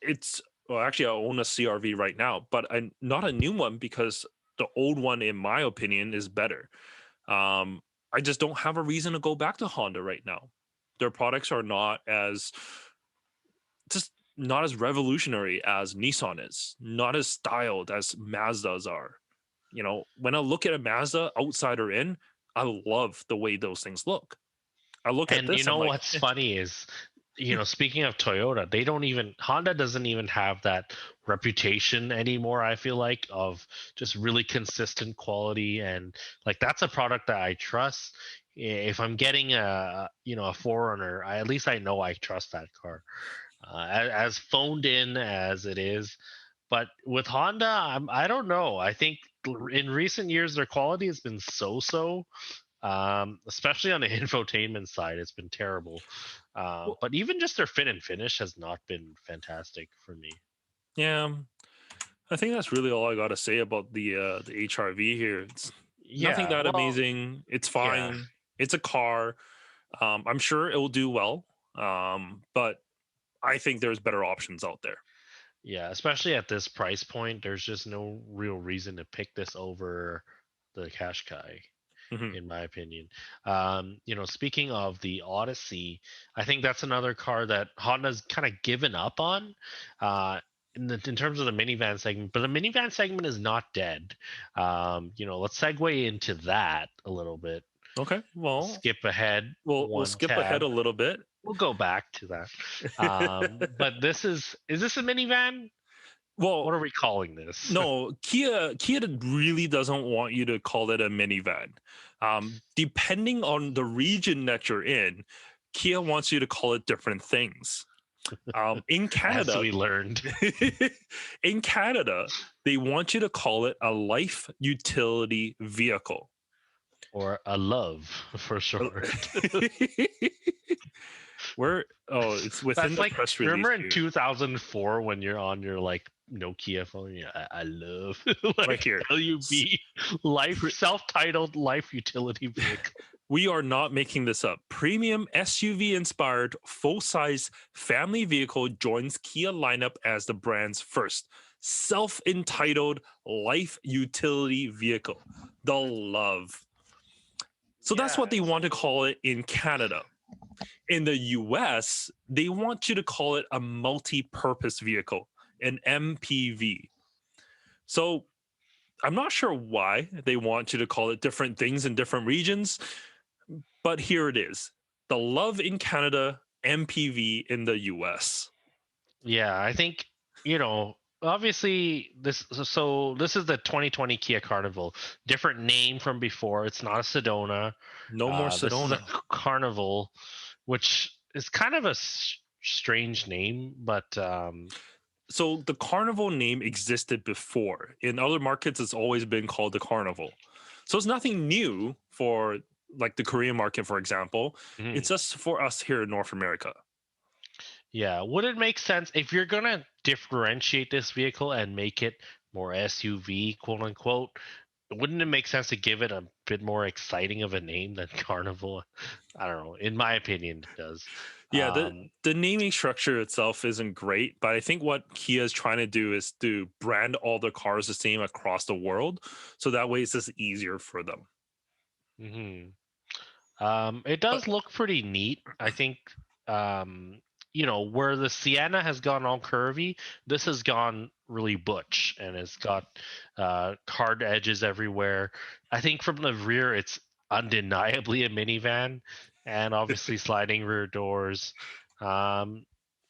it's well, actually, I own a CRV right now, but not a new one because the old one, in my opinion, is better. Um, I just don't have a reason to go back to Honda right now. Their products are not as just not as revolutionary as Nissan is, not as styled as Mazdas are. You know, when I look at a Mazda outside or in, I love the way those things look. I look at And you this, I'm know like, what's funny is, speaking of Toyota, they don't even Honda doesn't even have that reputation anymore, I feel like, of just really consistent quality, and like that's a product that I trust. If I'm getting a Forerunner, at least I know I trust that car. As phoned in as it is, but with Honda, I don't know. I think in recent years their quality has been so. Especially on the infotainment side, it's been terrible. well, But even just their fit and finish has not been fantastic for me. yeah. I think that's really all I got to say about the HRV here. It's nothing Yeah, that well, amazing. It's yeah, fine. It's a car. I'm sure it will do well. But I think there's better options out there. yeah. Especially at this price point, there's just no real reason to pick this over the Qashqai, Hmm. in my opinion. Speaking of the Odyssey, I think that's another car that Honda's kind of given up on. In terms of the minivan segment, but the minivan segment is not dead. Let's segue into that a little bit. Okay. Well, Skip ahead we'll one skip ahead tab. a little bit. We'll go back to that. But is this a minivan? Well, What are we calling this? no, Kia really doesn't want you to call it a minivan. Depending on the region that you're in, Kia wants you to call it different things. In As Canada, we learned. in Canada, they want you to call it a life utility vehicle. Or a love for short. Where it's within That's the like, press release remember in here, 2004 when you're on your like Nokia phone, I love right like here. LUV, life, self-titled life utility vehicle. We are not making this up. Premium SUV inspired full size family vehicle joins Kia lineup as the brand's first self entitled life utility vehicle. The love. So that's Yeah, what they want to so call it in Canada. In the US, they want you to call it a multi purpose vehicle, an MPV. So I'm not sure why they want you to call it different things in different regions, but here it is: the love in Canada, MPV in the US. yeah, I think, you know, obviously this is the 2020 Kia Carnival, different name from before. It's not a Sedona. No more This is a Sedona. Carnival, which is kind of a strange name, but So the Carnival name existed before. In other markets, it's always been called the Carnival. So it's nothing new for like the Korean market, for example. mhm. It's just for us here in North America. Yeah, would it make sense if you're gonna differentiate this vehicle and make it more SUV, quote unquote? Wouldn't it make sense to give it a bit more exciting of a name than Carnival? I don't know. In my opinion, it does. Yeah, Um, the naming structure itself isn't great, but I think what Kia is trying to do is to brand all the cars the same across the world, so that way it's just easier for them. mhm. It But does look pretty neat. I think, um, where the Sienna has gone all curvy, this has gone really butch and it's got hard edges everywhere. I think from the rear, it's undeniably a minivan, and obviously sliding rear doors. Um,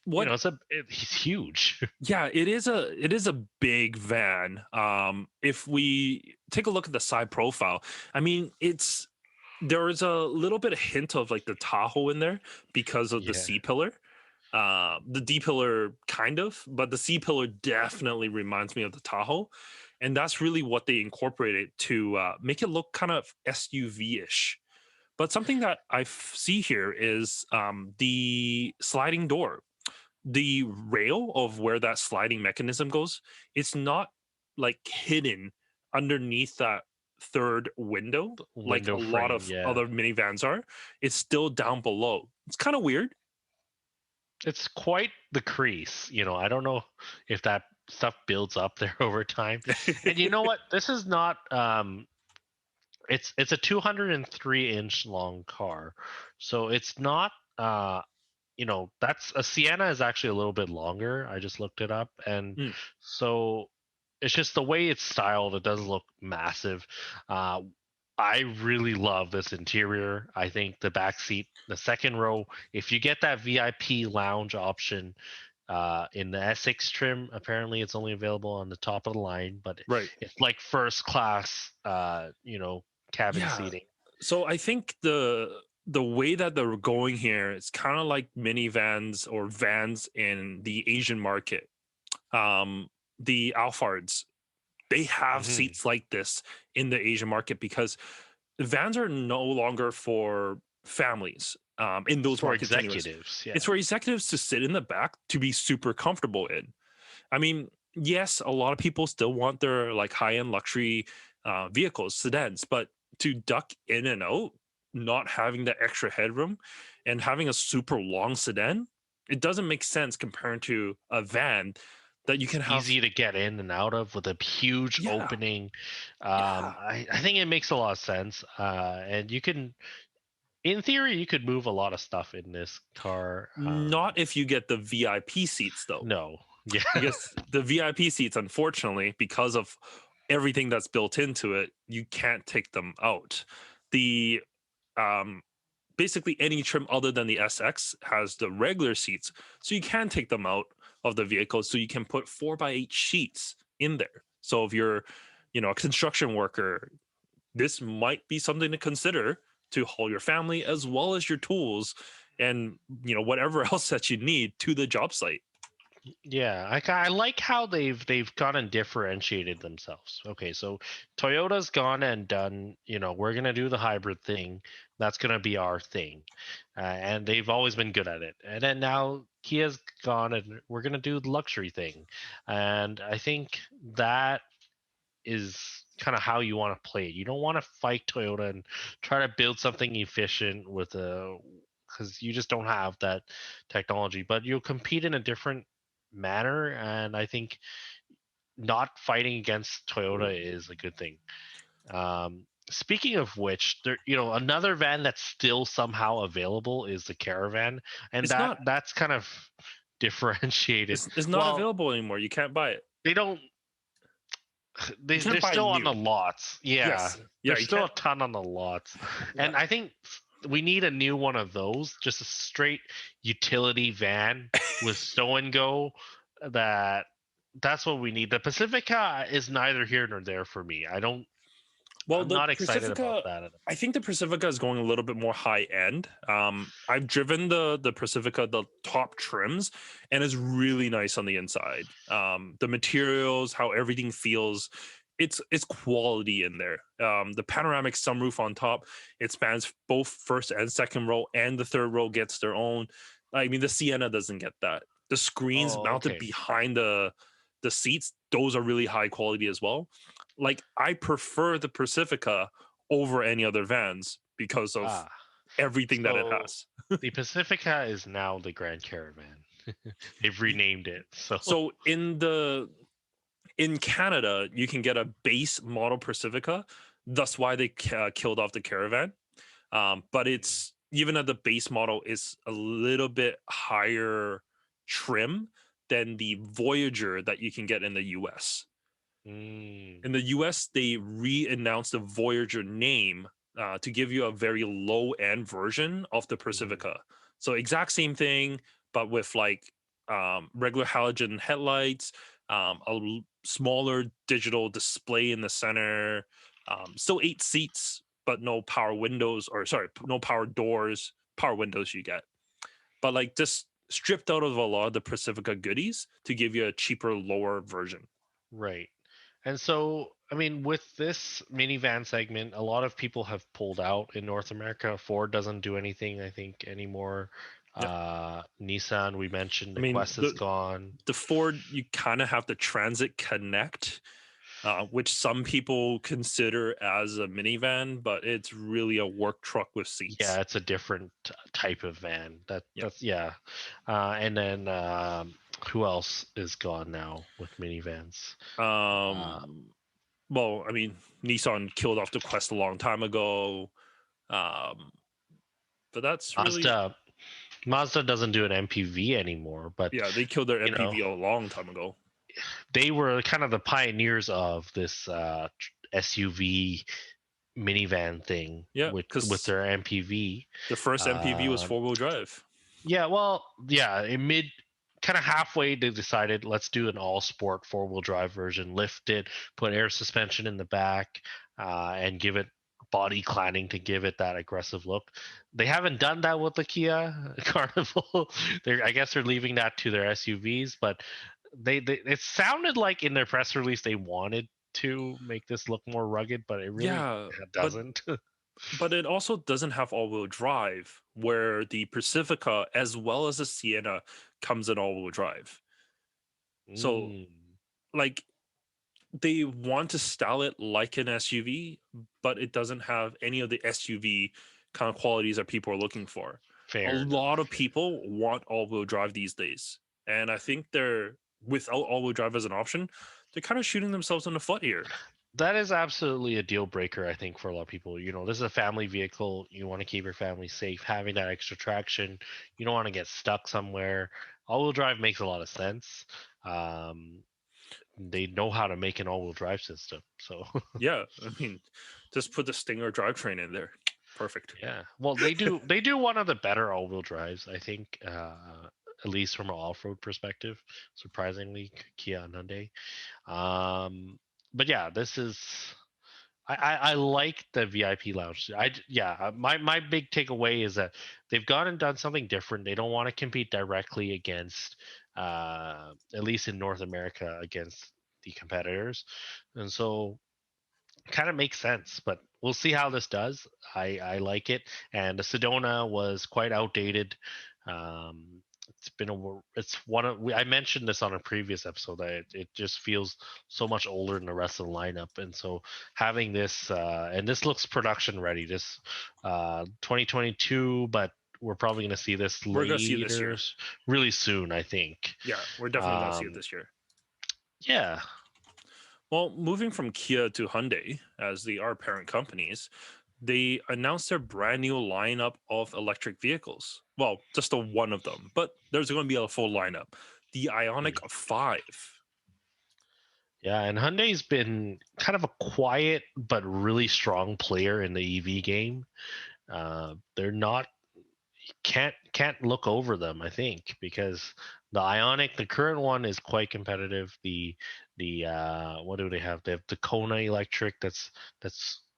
what it's huge. Yeah, it is a big van. If we take a look at the side profile, I mean, there is a little bit of hint of like the Tahoe in there because of the Yeah. C pillar. The D pillar kind of, but the C pillar definitely reminds me of the Tahoe, and that's really what they incorporated to make it look kind of SUV ish. But something that see here is the sliding door, the rail of where that sliding mechanism goes. It's not like hidden underneath that third window like a Window lot frame. of Yeah. other minivans are. It's still down below. It's kind of weird. It's quite the crease. I don't know if that stuff builds up there over time. And you know what? This is not it's a 203-inch long car. So it's not that's a Sienna is actually a little bit longer. I just looked it up, and Mm. so it's just the way it's styled, it does look massive. uh I really love this interior. I think the back seat, the second row, if you get that VIP lounge option in the Essex trim, apparently it's only available on the top of the line, but Right. it's like first class, cabin Yeah. seating. So I think the way that they're going here, it's kind of like minivans or vans in the Asian market. Um, the Alphards, they have Hmm. seats like this in the Asian market because vans are no longer for families in It's those for markets, anyways. executives, It's yeah. for executives to sit in the back to be super comfortable in. I mean, yes, a lot of people still want their like high end luxury vehicles, sedans, but to duck in and out, not having that extra headroom and having a super long sedan, it doesn't make sense compared to a van that you It's can have. easy to get in and out of with a huge Yeah, opening. yeah. I think it makes a lot of sense. And you can, in theory, you could move a lot of stuff in this car. Not if you get the VIP seats, though, No, yeah. because the VIP seats, unfortunately, because of everything that's built into it, you can't take them out. The um, basically any trim other than the SX has the regular seats, so you can take them out of the vehicle. So you can put 4x8 sheets in there. So if you're, a construction worker, this might be something to consider to haul your family as well as your tools and whatever else that you need to the job site. Yeah, I like how they've gone and differentiated themselves. Okay, so Toyota's gone and done, we're gonna do the hybrid thing. That's gonna be our thing, and they've always been good at it. And then now Kia's gone and we're gonna do the luxury thing, and I think that is kind of how you want to play it. You don't want to fight Toyota and try to build something efficient with a because you just don't have that technology. But you'll compete in a different manner, and I think not fighting against Toyota is a good thing. Speaking of which, there another van that's still somehow available is the Caravan, and It's not that's kind of differentiated. it's not Well, available anymore. You can't buy it. they don't You can't they're buy it still on the new. lots. Yeah, Yes. Yeah, there's you still can't. a ton on the lots, Yeah. and I think we need a new one of those, just a straight utility van with stow and go that. That's what we need. The Pacifica is neither here nor there for me. Well, I'm the not excited about Pacifica, that at I think the Pacifica is going a little bit more high end. I've driven the Pacifica, the top trims, and it's really nice on the inside. The materials, how everything feels, it's quality in there. The panoramic sunroof on top, it spans both first and second row, and the third row gets their own. I mean, the Sienna doesn't get that. The screens Oh, mounted okay. behind the seats, those are really high quality as well. Like, I prefer the Pacifica over any other vans because of Ah, everything that it so has. the Pacifica is now the Grand Caravan. They've renamed it. So, So in Canada, you can get a base model Pacifica. That's why they killed off the Caravan. But it's even at the base model is a little bit higher trim than the Voyager that you can get in the US. mm, In the US, they re-announced the Voyager name to give you a very low-end version of the mhm. Pacifica. So exact same thing, but with like regular halogen headlights, smaller digital display in the center, still 8 seats, but no power windows, or sorry, no power doors. Power windows you get, but like just stripped out of a lot of the Pacifica goodies to give you a cheaper, lower version. Right. And so, I mean, with this minivan segment, a lot of people have pulled out in North America. Ford doesn't do anything, I think, anymore. Yeah, Nissan, we mentioned, I the mean Quest is gone. the Ford, you kind of have the Transit Connect, which some people consider as a minivan, but it's really a work truck with seats. Yeah, it's a different type of van. Yeah. That's yeah. And then who else is gone now with minivans? Uh, Um, well, I mean, Nissan killed off the Quest a long time ago, um, but that's really, Mazda doesn't do an MPV anymore, but yeah, they killed their you know, MPV a long time ago. they were kind of the pioneers of this SUV minivan thing Yeah, with because their MPV. the first MPV was Um, 4-wheel drive. yeah, well, yeah, in mid kind of halfway they decided let's do an all sport four-wheel drive version, lift it, put air suspension in the back, and give it body cladding to give it that aggressive look. They haven't done that with the Kia Carnival. I guess they're leaving that to their SUVs, but they it sounded like in their press release they wanted to make this look more rugged, but it really Yeah, but doesn't. it also doesn't have all-wheel drive, where the Pacifica as well as the Sienna comes in all-wheel drive. So Mm, like, they want to style it like an SUV, but it doesn't have any of the SUV kind of qualities that people are looking for. A fair lot enough. of people want all-wheel drive these days, and I think they're, without all-wheel drive as an option, they're kind of shooting themselves in the foot here. That is absolutely a deal breaker, I think, for a lot of people. This is a family vehicle. You want to keep your family safe, having that extra traction. You don't want to get stuck somewhere. All-wheel drive makes a lot of sense. Um, they know how to make an all-wheel drive system. So, Yeah, I mean, just put the Stinger drivetrain in there. Perfect. yeah. Well, they do one of the better all-wheel drives, I think, at least from an off-road perspective. Surprisingly, Kia and Hyundai. Um, but yeah, this is. I like the VIP lounge. My big takeaway is that they've gone and done something different. They don't want to compete directly against, at least in North America, against the competitors, and so kind of makes sense. But we'll see how this does. I like it, and the Sedona was quite outdated. Um, it's one of I mentioned this on a previous episode that it just feels so much older than the rest of the lineup, and so having this and this looks production ready. This 2022, but we're probably going to see this We're gonna see it this later, year. really soon, I think. Yeah, we're definitely gonna see it Um, this year. yeah, Well, moving from Kia to Hyundai as they are parent companies, they announced their brand new lineup of electric vehicles. Well, just the one of them, but there's going to be a full lineup. The Ioniq 5. yeah, and Hyundai's been kind of a quiet but really strong player in the EV game. They're not can't look over them, I think, because the Ioniq, the current one, is quite competitive. The what do they have? They have the Kona electric. That's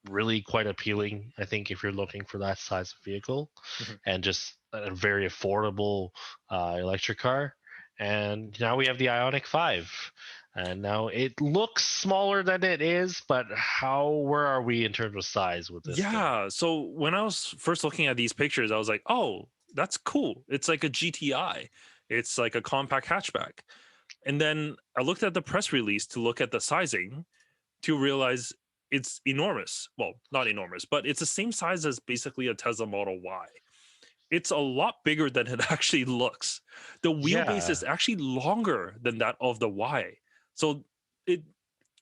really quite appealing, I think, if you're looking for that size of vehicle Mhm. and just a very affordable electric car. And now we have the Ioniq 5. And now it looks smaller than it is, but where are we in terms of size with this thing? Yeah. So when I was first looking at these pictures, I was like, oh, that's cool. It's like a GTI. It's like a compact hatchback. And then I looked at the press release to look at the sizing to realize it's enormous. Well, not enormous, but it's the same size as basically a Tesla Model Y. It's a lot bigger than it actually looks. The wheelbase Yeah, is actually longer than that of the Y. So it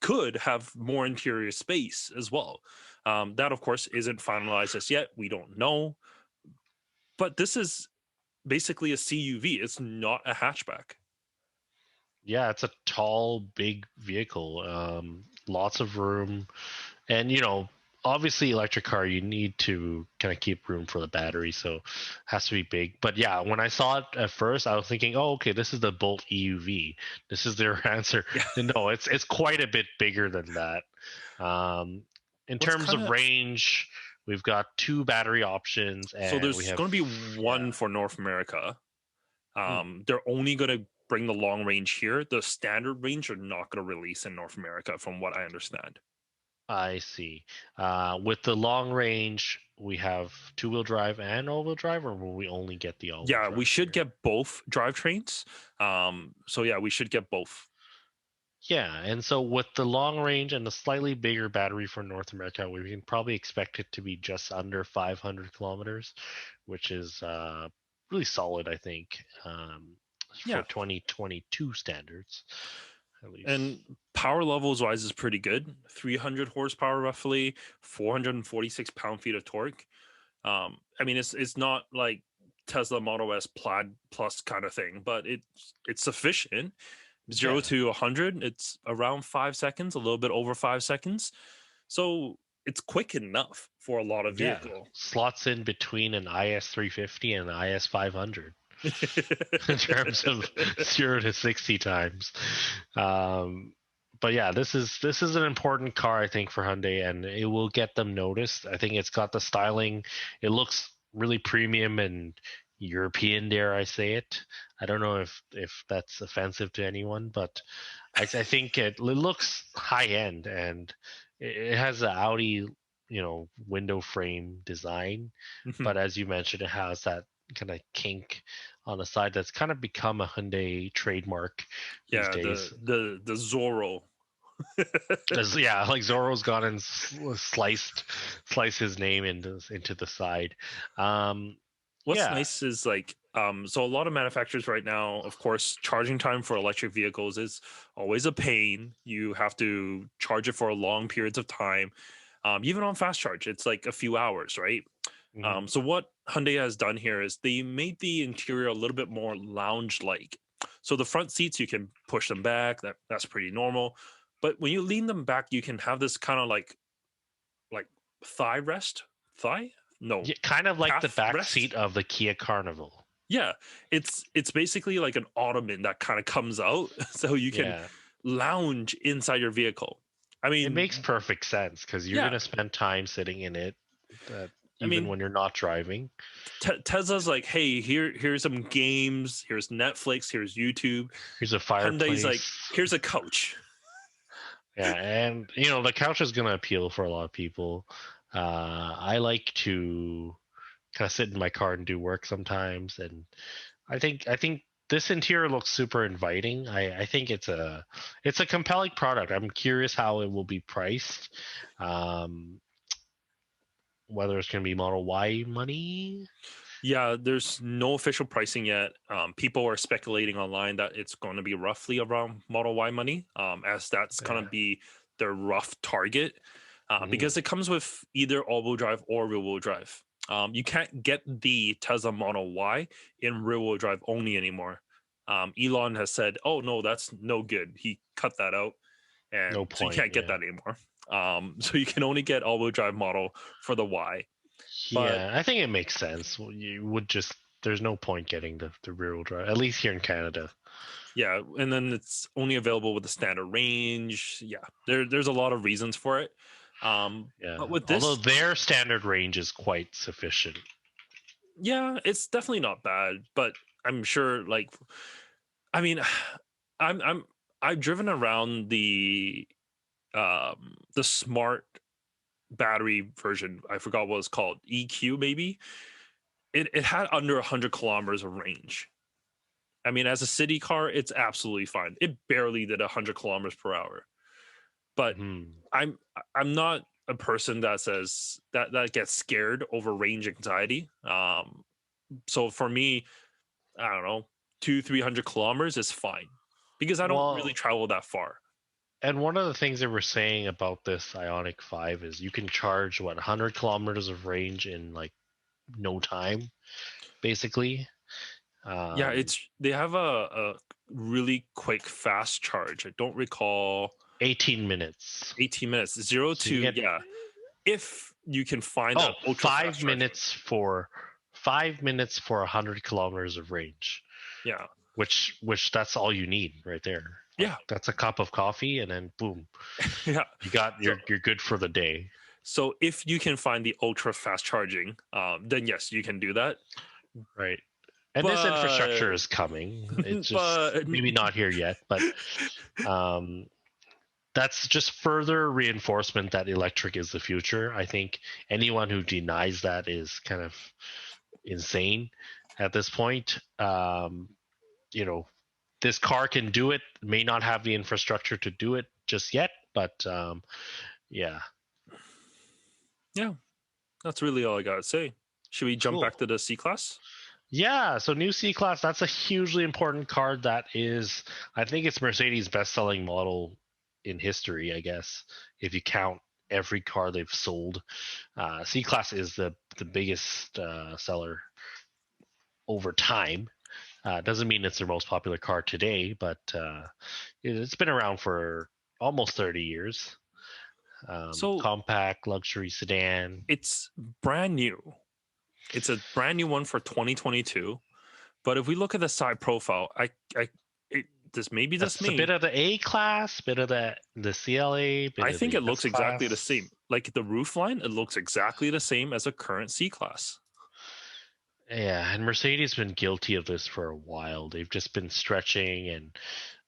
could have more interior space as well. That, of course, isn't finalized as yet. We don't know. But this is basically a CUV. It's not a hatchback. yeah, it's a tall, big vehicle. Lots of room, and obviously, electric car, you need to kind of keep room for the battery, so it has to be big. But yeah, when I saw it at first, I was thinking, oh, okay, this is the Bolt EUV. This is their answer. Yeah. And no, it's quite a bit bigger than that. Um, in What's terms kind of of range, we've got two battery options, so and we there's have going to be yeah. one for North America. Hmm. They're only going to bring the long range here. The standard range are not going to release in North America, from what I understand. I see. With the long range, we have two-wheel drive and all-wheel drive, or will we only get the all-wheel Yeah, we drive should here? get both drivetrains. So yeah, we should get both. Yeah, and so with the long range and the slightly bigger battery for North America, we can probably expect it to be just under 500 kilometers, which is really solid, I think, for Yeah, 2022 standards, at least. and power levels wise is pretty good. 300 horsepower roughly, 446 pound-feet of torque. I mean, it's not like Tesla Model S Plaid Plus kind of thing, but it's sufficient. 0 Yeah, to 100, it's around 5 seconds, a little bit over 5 seconds. So it's quick enough for a lot of yeah, vehicle. slots in between an IS 350 and an IS 500 in terms of 0 to 60 times. Um, but yeah, this is an important car, I think, for Hyundai, and it will get them noticed. I think it's got the styling. It looks really premium and European, dare I say it. I don't know if that's offensive to anyone, but I think it looks high end, and it has an Audi, window frame design. Mhm. But as you mentioned, it has that kind of kink on the side that's kind of become a Hyundai trademark these Yeah, the days. the the Zorro. Yeah, like Zorro's gone and sliced his name into the side. Um, What's yeah, nice is like so a lot of manufacturers right now, of course, charging time for electric vehicles is always a pain. You have to charge it for long periods of time. Even on fast charge, it's like a few hours, right? mhm. So what Hyundai has done here is they made the interior a little bit more lounge-like. So the front seats you can push them back. That's pretty normal. But when you lean them back, you can have this kind of like thigh rest. Thigh? No, Yeah, kind of like the calf back rest. seat of the Kia Carnival. Yeah, it's basically like an ottoman that kind of comes out, so you can Yeah, lounge inside your vehicle. I it makes mean, perfect sense because you're yeah, gonna spend time sitting in it, I even mean, when you're not driving. Tesla's like, hey, here's some games, here's Netflix, here's YouTube. Here's a Hyundai's like, fireplace. here's a couch. Yeah, and the couch is gonna appeal for a lot of people. I like to kind of sit in my car and do work sometimes, and I think this interior looks super inviting. I think it's a compelling product. I'm curious how it will be priced. Um, whether it's going to be Model Y money. Yeah, there's no official pricing yet. People are speculating online that it's going to be roughly around Model Y money, as that's going Yeah. to be their rough target, Hmm. because it comes with either all-wheel drive or rear-wheel drive. You can't get the Tesla Model Y in rear-wheel drive only anymore. Elon has said, "Oh no, that's no good." He cut that out, No and so you point. can't get Yeah. that anymore. So you can only get all-wheel drive model for the Y. But Yeah, I think it makes sense. Well, you would just there's no point getting the rear wheel drive, at least here in Canada. Yeah, and then it's only available with the standard range. Yeah, there's a lot of reasons for it. Yeah, But with although this, their standard range is quite sufficient. yeah, it's definitely not bad. But I'm sure, like, I mean, I'm I've driven around the smart battery version. I forgot what it's called, EQ maybe. It had under 100 kilometers of range. I mean, as a city car, it's absolutely fine. It barely did 100 kilometers per hour. But Hmm. I'm I'm not a person that says that gets scared over range anxiety. So for me, I don't know, 200-300 kilometers is fine because I don't really Well, travel that far. and one of the things they were saying about this Ioniq 5 is you can charge 100 kilometers of range in like no time, basically. Yeah, Um, it's they have a really quick fast charge. I don't recall 18 minutes. 18 minutes, zero So you to get yeah. If you can find that oh ultra fast five charging, minutes for 5 minutes for 100 kilometers of range, yeah, which that's all you need right there. Like yeah, that's a cup of coffee, and then boom, yeah. So you're good for the day. so if you can find the ultra fast charging, then yes, you can do that. Right. And this But infrastructure is coming. It's just but maybe not here yet, but um, that's just further reinforcement that electric is the future. I think anyone who denies that is kind of insane at this point. You know, this car can do it, may not have the infrastructure to do it just yet, but yeah, yeah, that's really all I gotta say. Should we jump cool. back to the C class? Yeah, so new C Class, that's a hugely important car. That is, I think it's Mercedes' best selling model in history, I guess, if you count every car they've sold. C Class is the biggest seller over time. Doesn't mean it's their most popular car today, but it's been around for almost 30 years. So Compact, luxury sedan. it's brand new. It's a brand new one for 2022. But if we look at the side profile, I it, this maybe just That's a me. bit of the A class, bit of the CLA, bit I of think the it S looks exactly the class. same. Like the roof line, it looks exactly the same as a current C class. Yeah, and Mercedes been guilty of this for a while. They've just been stretching, and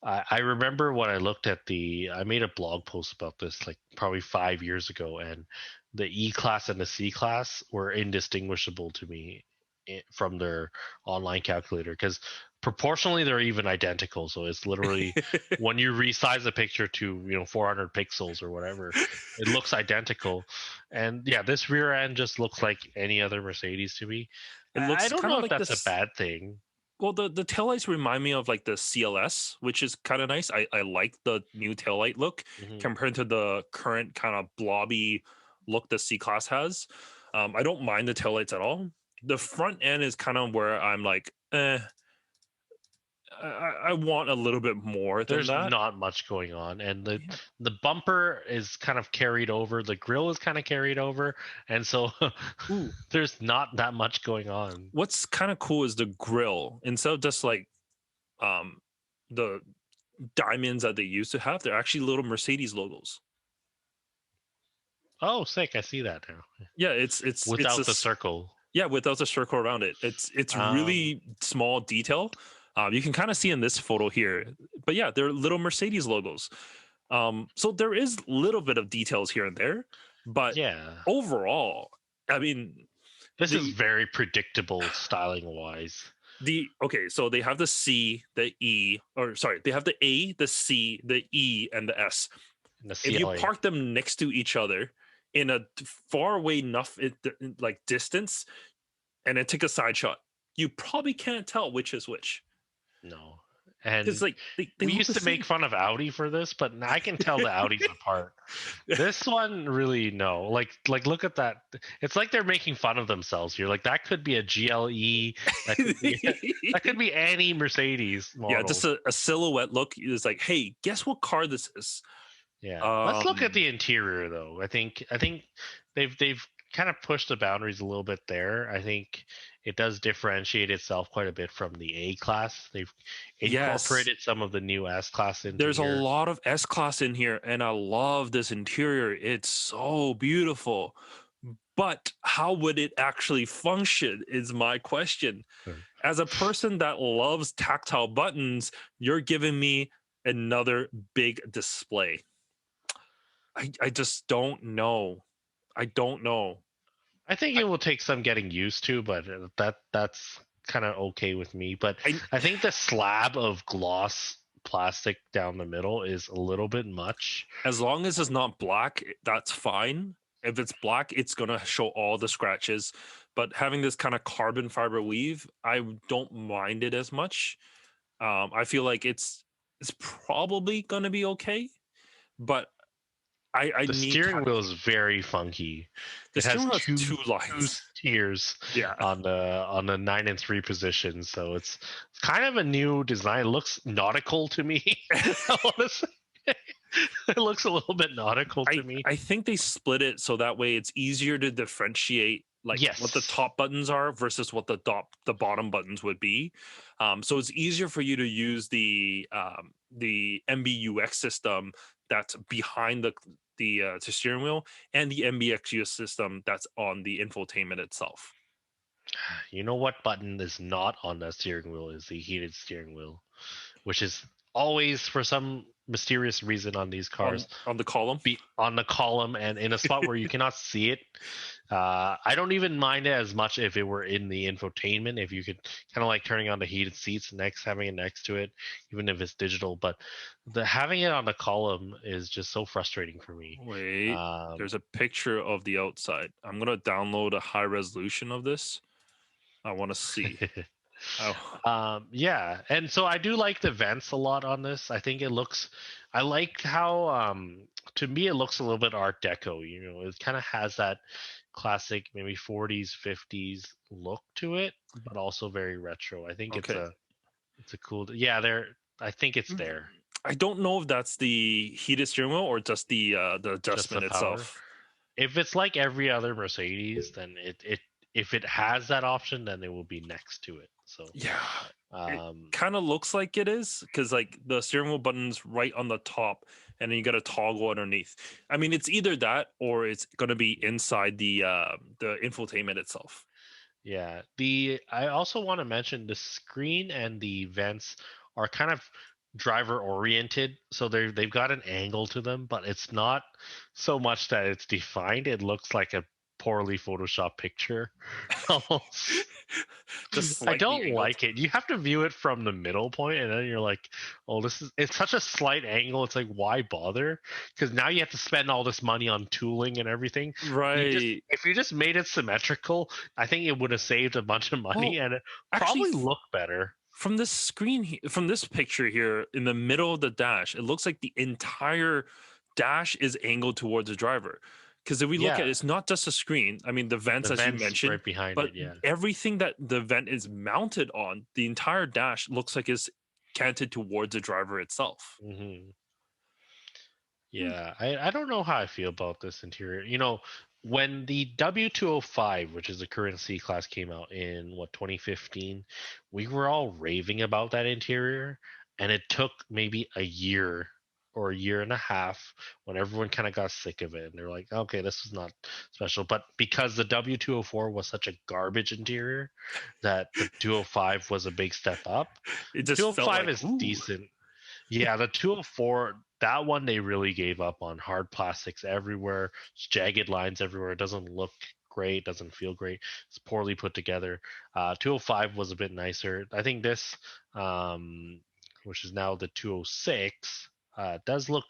I remember when I looked at I made a blog post about this like probably 5 years ago, and the E class and the C class were indistinguishable to me from their online calculator because proportionally they're even identical. So it's literally when you resize a picture to 400 pixels or whatever, it looks identical. And yeah, this rear end just looks like any other Mercedes to me. It I looks don't kind know of if like that's a this. bad thing. Well, the taillights remind me of like the CLS, which is kind of nice. I like the new taillight look Hmm. compared to the current kind of blobby look the C class has. I don't mind the taillights at all. The front end is kind of where I'm like, I want a little bit more than There's that. not much going on, and the Yeah. the bumper is kind of carried over. The grill is kind of carried over, and so Ooh, there's not that much going on. what's kind of cool is the grill. Instead of just like um the diamonds that they used to have, they're actually little Mercedes logos. Oh, sick! I see that now Yeah, it's without the this. circle. Yeah, without the circle around it. It's Um, really small detail. You can kind of see in this photo here, but yeah, they're little Mercedes logos. So there is a little bit of details here and there, but yeah, overall, I mean, this is the very predictable styling wise. okay, so they have the C, the E, or sorry, they have the A, the C, the E, and the S. In the If you CLA, park them next to each other in a far away enough like distance, and then take a side shot, you probably can't tell which is which no, because and like they we look used the to make same. fun of Audi for this, but I can tell the Audis apart. This one really no. Like look at that. It's like they're making fun of themselves. You're like that could be a GLE, that could be that could be any Mercedes Yeah, just model. a silhouette look is like, hey, guess what car this is? Yeah. Let's look at Um, the interior though. I think they've kind of pushed the boundaries a little bit there. I think it does differentiate itself quite a bit from the A class. They've Yes, incorporated some of the new S class into there's a here. lot of S class in here, and I love this interior. It's so beautiful. But how would it actually function is my question. Mm. As a person that loves tactile buttons, you're giving me another big display. I just don't know. I don't know. I think I, it will take some getting used to, but that's kind of okay with me. But I I think the slab of gloss plastic down the middle is a little bit much. as long as it's not black, that's fine. If it's black, it's gonna show all the scratches. But having this kind of carbon fiber weave, I don't mind it as much. I feel like it's probably gonna be okay, but I The need steering wheel is very funky. the It has steering wheel has two two lines. tiers Yeah, on the 9 and 3 position, so it's kind of a new design. It looks nautical to me. I want to say it looks a little bit nautical to me. I think they split it so that way it's easier to differentiate like what the Yes. top buttons are versus what the bottom buttons would be. So it's easier for you to use the MBUX system that's behind the steering wheel and the MBXUS system that's on the infotainment itself. You know what button is not on the steering wheel is the heated steering wheel, which is always for some mysterious reason on these cars On the column. be on the column and in a spot where you cannot see it. I don't even mind it as much if it were in the infotainment. If you could kind of like turning on the heated seats next, having it next to it, even if it's digital. But the having it on the column is just so frustrating for me. Wait, Um, there's a picture of the outside. I'm gonna download a high resolution of this. I want to see. Oh, yeah, and so I do like the vents a lot on this. I think it looks. I like how to me it looks a little bit Art Deco. You know, it kind of has that classic maybe 40s 50s look to it, but also very retro. I think okay. it's a cool. Yeah, there. I think it's Mm, there. I don't know if that's the heated steering wheel or just the Just the adjustment power. itself. If it's like every other Mercedes, then it if it has that option, then it will be next to it. So Yeah, it um, kind of looks like it is because like the steering wheel button's right on the top, and then you got a toggle underneath. I mean, it's either that or it's gonna be inside the infotainment itself. yeah. The I also want to mention the screen and the vents are kind of driver oriented, so they've got an angle to them, but it's not so much that it's defined. It looks like a poorly photoshopped picture almost. Just I slightly don't angled. like it. You have to view it from the middle point, and then you're like, "Oh, it's such a slight angle. It's like, why bother? Because now you have to spend all this money on tooling and everything. Right. If you just made it symmetrical, I think it would have saved a bunch of money Well, and it actually, probably looked better. from this from this picture here in the middle of the dash, it looks like the entire dash is angled towards the driver. Because if we look at it, Yeah, it's not just a screen. I mean, the vents, the as you vents mentioned, right behind but it. Yeah. everything that the vent is mounted on, the entire dash looks like it's canted towards the driver itself. hmm Hmm. Yeah, I don't know how I feel about this interior. You know, when the W205, which is the current C class, came out in what 2015, we were all raving about that interior, and it took maybe a year or a year and a half when everyone kind of got sick of it, and they're like, okay, this is not special. But because the W204 was such a garbage interior, that the 205 was a big step up. It just felt 205 like, is ooh, decent. Yeah, the 204, that one they really gave up on. Hard plastics everywhere, jagged lines everywhere. It doesn't look great, doesn't feel great. It's poorly put together. 205 was a bit nicer. I think this, which is now the 206, does look.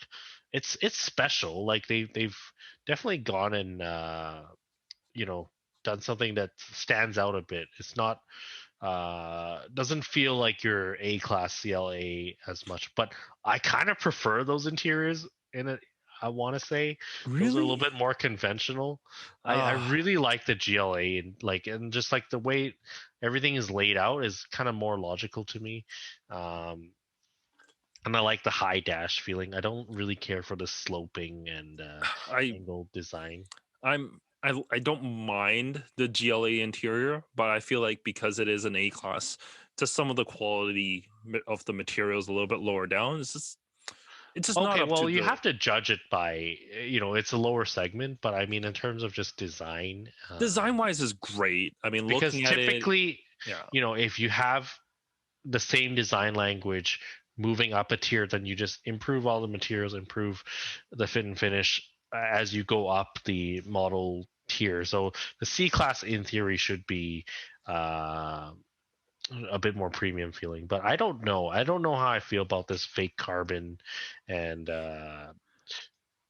It's special. Like they've definitely gone and you know done something that stands out a bit. It's not doesn't feel like your A class CLA as much, but I kind of prefer those interiors in it. I want to say those are a little really? bit more conventional. I Ah, really like the GLA and just like the way everything is laid out is kind of more logical to me. Um, and I like the high dash feeling. I don't really care for the sloping and I angled design. I'm I don't mind the GLA interior, but I feel like because it is an A class, just some of the quality of the materials a little bit lower down. It's just not Okay, up to well, you the have to judge it by, it's a lower segment, but I mean, in terms of just design, design wise is great. I mean, because looking at it, typically, yeah, if you have the same design language moving up a tier, then you just improve all the materials, improve the fit and finish as you go up the model tier. So the C class, in theory, should be uh, a bit more premium feeling. But I don't know. I don't know how I feel about this fake carbon, and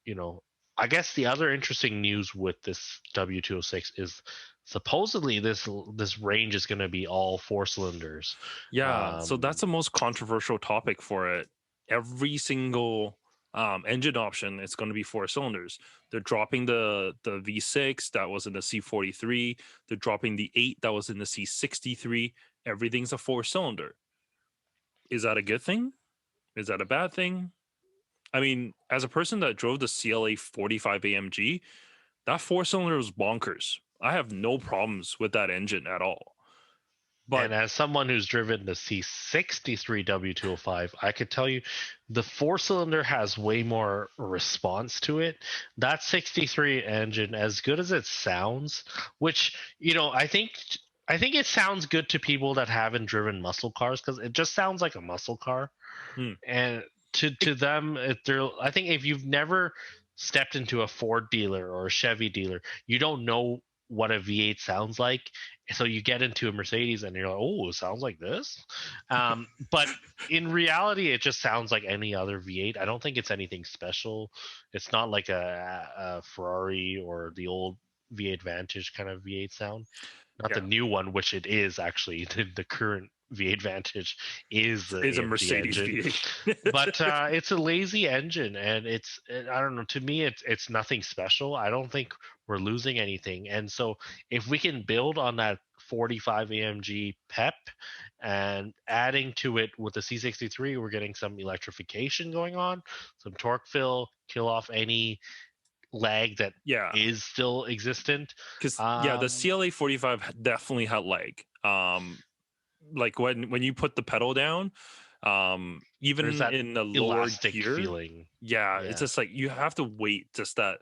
you know, I guess the other interesting news with this W206 is supposedly this range is going to be all four cylinders. yeah. So that's Um, the most controversial topic for it. Every single engine option, it's going to be four cylinders. They're dropping the V6 that was in the C43. They're dropping the 8 that was in the C63. Everything's a four cylinder. Is that a good thing? Is that a bad thing? I mean, as a person that drove the CLA 45 AMG, that four cylinder was bonkers. I have no problems with that engine at all. But and as someone who's driven the C63 W205, I could tell you the four cylinder has way more response to it. That 63 engine, as good as it sounds, which, I think it sounds good to people that haven't driven muscle cars because it just sounds like a muscle car. hmm, And to them, I think if you've never stepped into a Ford dealer or a Chevy dealer, you don't know what a V8 sounds like. So you get into a Mercedes and you're like, oh, it sounds like this. But in reality, it just sounds like any other V8. I don't think it's anything special. It's not like a Ferrari or the old V8 Vantage kind of V8 sound. Not the yeah, new one, which it is actually. The current V8 Vantage is the is a AMG Mercedes engine, V8. but it's a lazy engine, and I don't know. To me, it's nothing special. I don't think we're losing anything, and so if we can build on that 45 AMG pep and adding to it with the C63, we're getting some electrification going on, some torque fill, kill off any lag that Yeah, is still existent. because yeah, the Um, CLA 45 definitely had lag. Like when you put the pedal down, there's even that in the lower elastic gear, feeling. yeah, it's Yeah, just like you have to wait just that.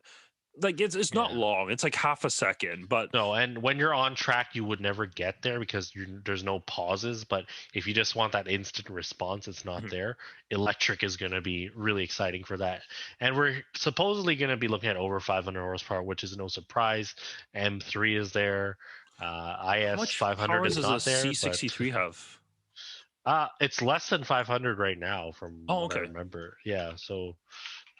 Like it's not yeah. long. It's like half a second, but No, and when you're on track, you would never get there because there's no pauses. But if you just want that instant response, it's not mhm, there. Electric is going to be really exciting for that. And we're supposedly going to be looking at over 500 horsepower, which is no surprise. M3 is there. how IS much 500 power is does a not there, but C63 have? it's less than 500 right now, from Oh, what I okay. remember. Yeah, so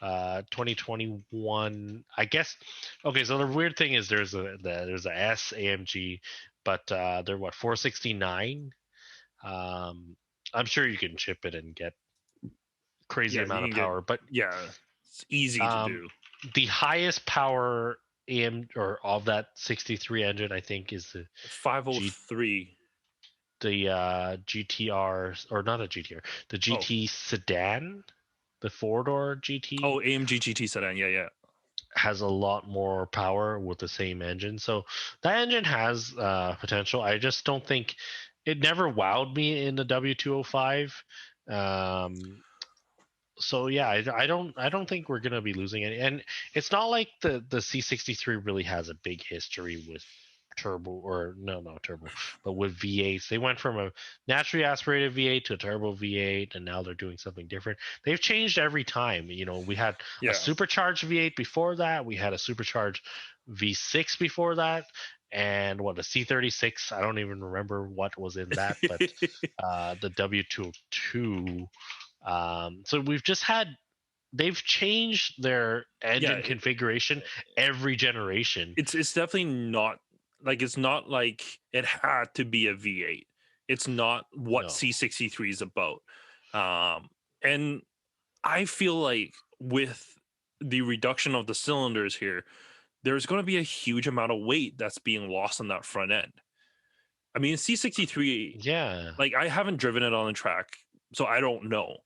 2021, I guess. Okay, so the weird thing is there's a S AMG, but they're what, 469. I'm sure you can chip it and get crazy Yeah, you amount of can get power, but yeah, it's easy to um, do. the highest power AM or of that 63 engine, I think, is G 503. the GTR, or not a GTR, the Oh, GT sedan, the four door GT oh, AMG GT sedan. Yeah, yeah. has a lot more power with the same engine. So that engine has potential. I just don't think it never wowed me in the W205. Um, so yeah, I don't think we're gonna be losing any. And it's not like the C63 really has a big history with turbo, or no, not turbo, but with V8s. They went from a naturally aspirated V8 to a turbo V8, and now they're doing something different. They've changed every time. We had a Yeah. supercharged V8 before that. We had a supercharged V6 before that. And what, a C36? I don't even remember what was in that, but the W202. So they've changed their Yeah, engine configuration every generation. it's definitely not like it's not like it had to be a V8. It's not what No, C63 is about. And I feel like with the reduction of the cylinders here, there's going to be a huge amount of weight that's being lost on that front end. I mean, C63, yeah, like I haven't driven it on the track, so I don't know.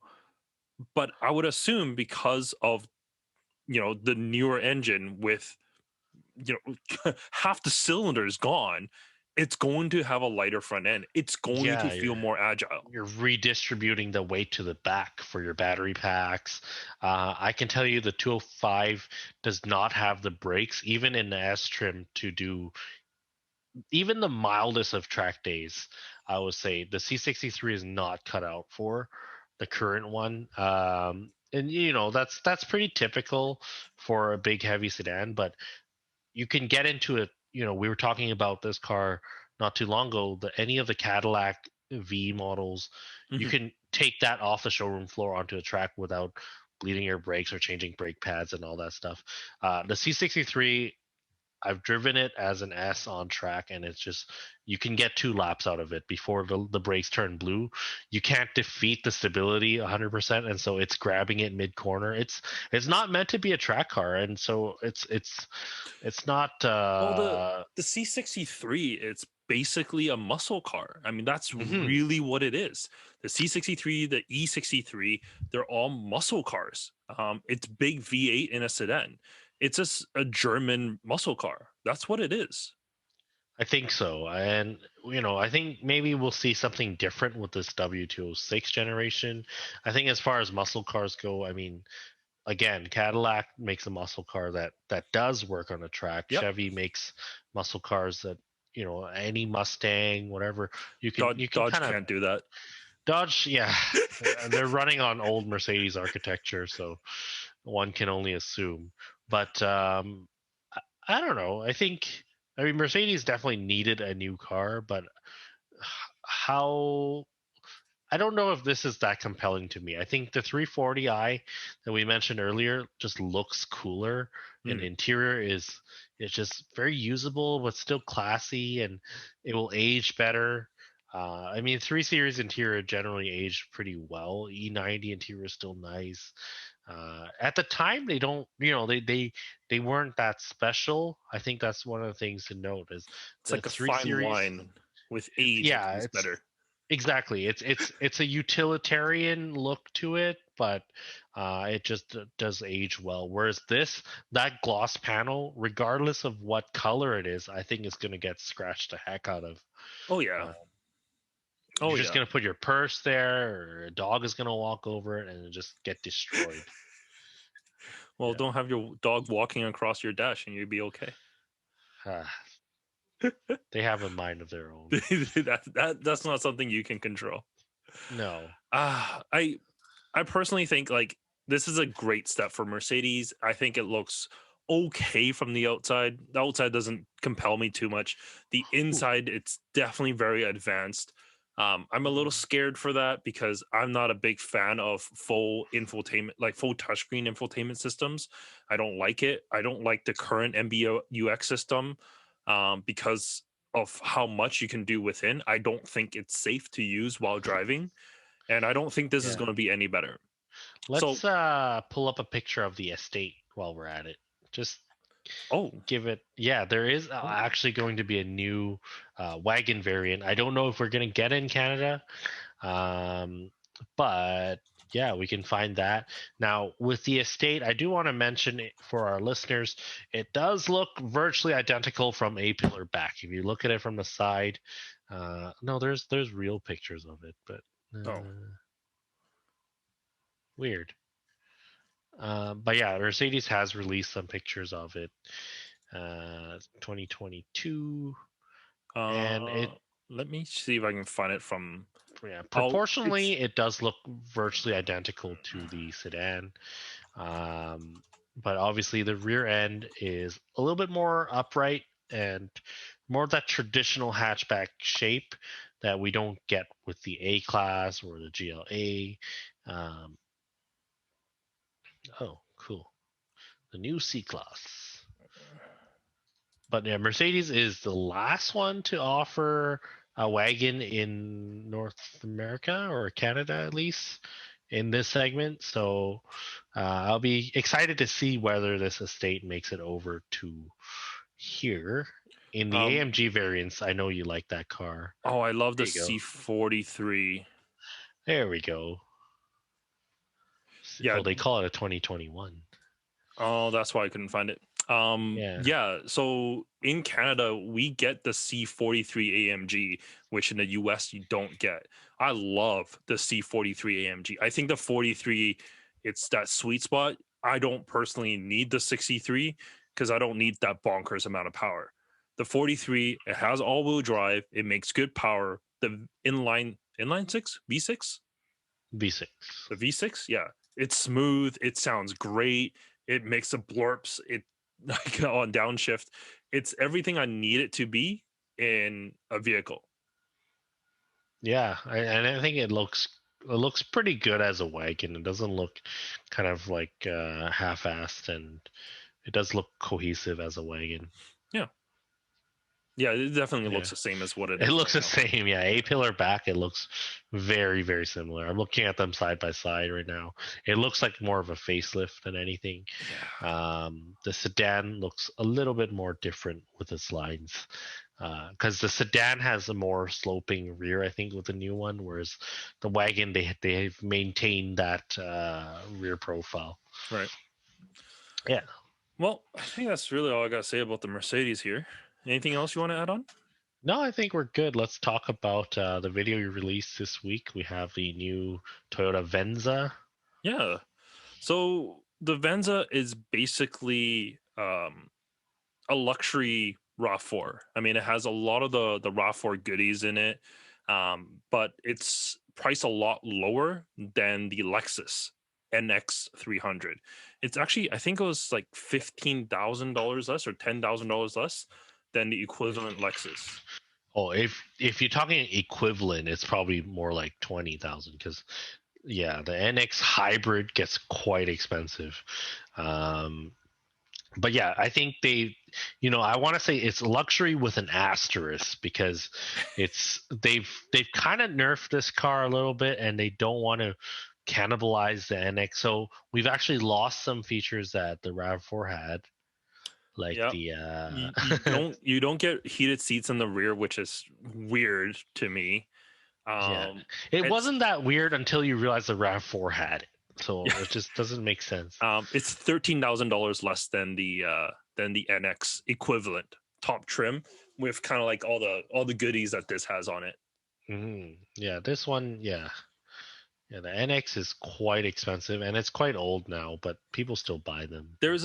But I would assume because of the newer engine with half the cylinders gone, it's going to have a lighter front end. It's going to Yeah, feel more agile. you're redistributing the weight to the back for your battery packs. I can tell you the 205 does not have the brakes, even in the S trim, to do even the mildest of track days. I would say the C63 is not cut out for the current one. And that's pretty typical for a big heavy sedan, but you can get into it. We were talking about this car not too long ago. Any of the Cadillac V models, you Mhm. can take that off the showroom floor onto a track without bleeding your brakes or changing brake pads and all that stuff. The C63, I've driven it as an S on track, and it's just you can get 2 laps out of it before the brakes turn blue. You can't defeat the stability 100%, and so it's grabbing it mid corner. It's not meant to be a track car, and so it's not. Well, the C63, it's basically a muscle car. I mean, that's Mhm. really what it is. The C63, the E63, they're all muscle cars. It's big V8 in a sedan. It's just a German muscle car. That's what it is. I think so, and I think maybe we'll see something different with this W206 generation. I think as far as muscle cars go, I mean, again, Cadillac makes a muscle car that does work on the track. Yep. Chevy makes muscle cars that any Mustang, whatever you can Dodge kind of can't do that. Dodge. Yeah, they're running on old Mercedes architecture, so one can only assume. But I don't know. I mean Mercedes definitely needed a new car, but how I don't know if this is that compelling to me. I think the 340i that we mentioned earlier just looks cooler, and Mm. interior is it's just very usable but still classy, and it will age better. I mean, 3 Series interior generally aged pretty well. E90 interior is still nice. At the time, they don't, they weren't that special. I think that's one of the things to note is It's the like a 3 fine Series. wine. With age, it Yeah, tastes it's better. exactly. It's a utilitarian look to it, but it just does age well. Whereas that gloss panel, regardless of what color it is, I think is going to get scratched the heck out of. Oh yeah. Uh, Oh you're just yeah. going to put your purse there, or a dog is going to walk over it and it'll just get destroyed. Well, Yeah. don't have your dog walking across your dash and you'd be okay. Ah, they have a mind of their own. That's not something you can control. No. Ah, I personally think like this is a great step for Mercedes. I think it looks okay from the outside. The outside doesn't compel me too much. The inside, it's definitely very advanced. I'm a little scared for that because I'm not a big fan of full infotainment, like full touchscreen infotainment systems. I don't like it. I don't like the current MBUX system because of how much you can do within. I don't think it's safe to use while driving, and I don't think this is Yeah. going to be any better. So, Let's pull up a picture of the estate while we're at it. Just oh, give it. Yeah, there is oh, actually going to be a new wagon variant. I don't know if we're going to get it in Canada, um, but yeah, we can find that. Now, with the estate, I do want to mention it for our listeners, it does look virtually identical from A pillar back. If you look at it from the side, no, there's real pictures of it, but oh, weird. But yeah, Mercedes has released some pictures of it, 2022, and uh, let me see if I can find it from. yeah, Oh, it's proportionally it does look virtually identical to the sedan, um, but obviously the rear end is a little bit more upright and more of that traditional hatchback shape that we don't get with the A class or the GLA. Um, oh, cool, the new C class. But yeah, Mercedes is the last one to offer a wagon in North America or Canada, at least in this segment. So I'll be excited to see whether this estate makes it over to here. In the um. AMG variants, I know you like that car. Oh, I love the There you go. C43. There we go. Yeah. Oh, they call it a 2021. Oh, that's why I couldn't find it. Yeah. Yeah, so in Canada, we get the C43 AMG, which in the US you don't get. I love the C43 AMG. I think the 43, it's that sweet spot. I don't personally need the 63 because I don't need that bonkers amount of power. The 43, it has all-wheel drive, it makes good power. The inline six, V6? V6. The V6, yeah, it's smooth. It sounds great. It makes the blurps. It like on downshift. It's everything I need it to be in a vehicle. Yeah, and I think it looks pretty good as a wagon. It doesn't look kind of like half-assed, and it does look cohesive as a wagon. Yeah, yeah, it definitely Yeah. looks the same as what it It is looks right the now. same, yeah. A-pillar back, it looks very, very similar. I'm looking at them side by side right now. It looks like more of a facelift than anything. Yeah, The sedan looks a little bit more different with its lines, because the sedan has a more sloping rear, I think, with the new one, whereas the wagon they've maintained that rear profile. right. Yeah. Well, I think that's really all I got to say about the Mercedes here. Anything else you want to add on? No, I think we're good. Let's talk about the video you released this week. We have the new Toyota Venza. Yeah. So the Venza is basically a luxury RAV4. I mean, it has a lot of the RAV4 goodies in it, but it's priced a lot lower than the Lexus NX300. It's actually, I think it was like $15,000 less or $10,000 less than the equivalent Lexus. Oh, if you're talking equivalent, it's probably more like 20,000 because yeah, the NX hybrid gets quite expensive. Um, but yeah, I think I want to say it's luxury with an asterisk because they've kind of nerfed this car a little bit and they don't want to cannibalize the NX. So we've actually lost some features that the RAV4 had, like Yep. the You don't get heated seats in the rear, which is weird to me. yeah. Um, It it's wasn't that weird until you realize the RAV4 had it. So it just doesn't make sense. It's $13,000 less than the NX equivalent top trim with kind of like all the goodies that this has on it. Yeah, this one, yeah. Yeah, the NX is quite expensive and it's quite old now, but people still buy them. There's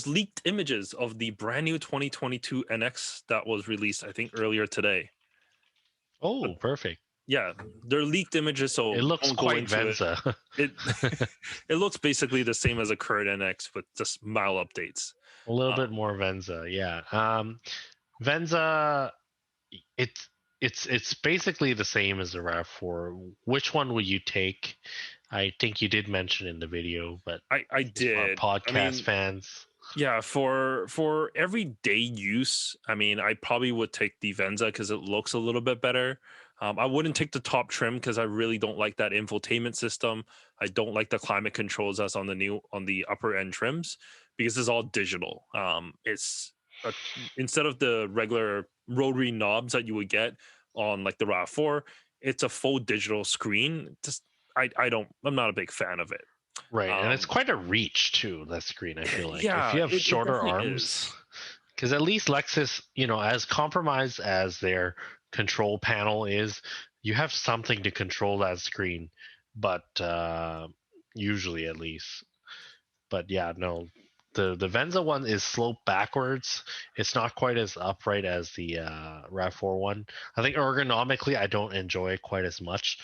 leaked images of the brand new 2022 NX that was released, I think, earlier today. But Oh, perfect. yeah, they're leaked images, It so looks don't go quite into it. Venza. It it looks basically the same as a current NX with just mild updates. A little Um, bit more Venza, yeah. Venza, it's it's basically the same as the RAV4. Which one would you take? I think you did mention in the video, but I just for our did. I podcast mean, fans. yeah, for everyday use, I mean, I probably would take the Venza because it looks a little bit better. I wouldn't take the top trim because I really don't like that infotainment system. I don't like the climate controls that's on the upper end trims because it's all digital. It's a, instead of the regular rotary knobs that you would get on like the RAV4, it's a full digital screen. Just I'm not a big fan of it. Right, and it's Um, quite a reach too, that screen, I feel like. If yeah, you have it shorter definitely arms, is. because at least Lexus, as compromised as their control panel is, you have something to control that screen, but usually at least. But yeah, no, the Venza one is sloped backwards. It's not quite as upright as the RAV4 one. I think ergonomically, I don't enjoy it quite as much.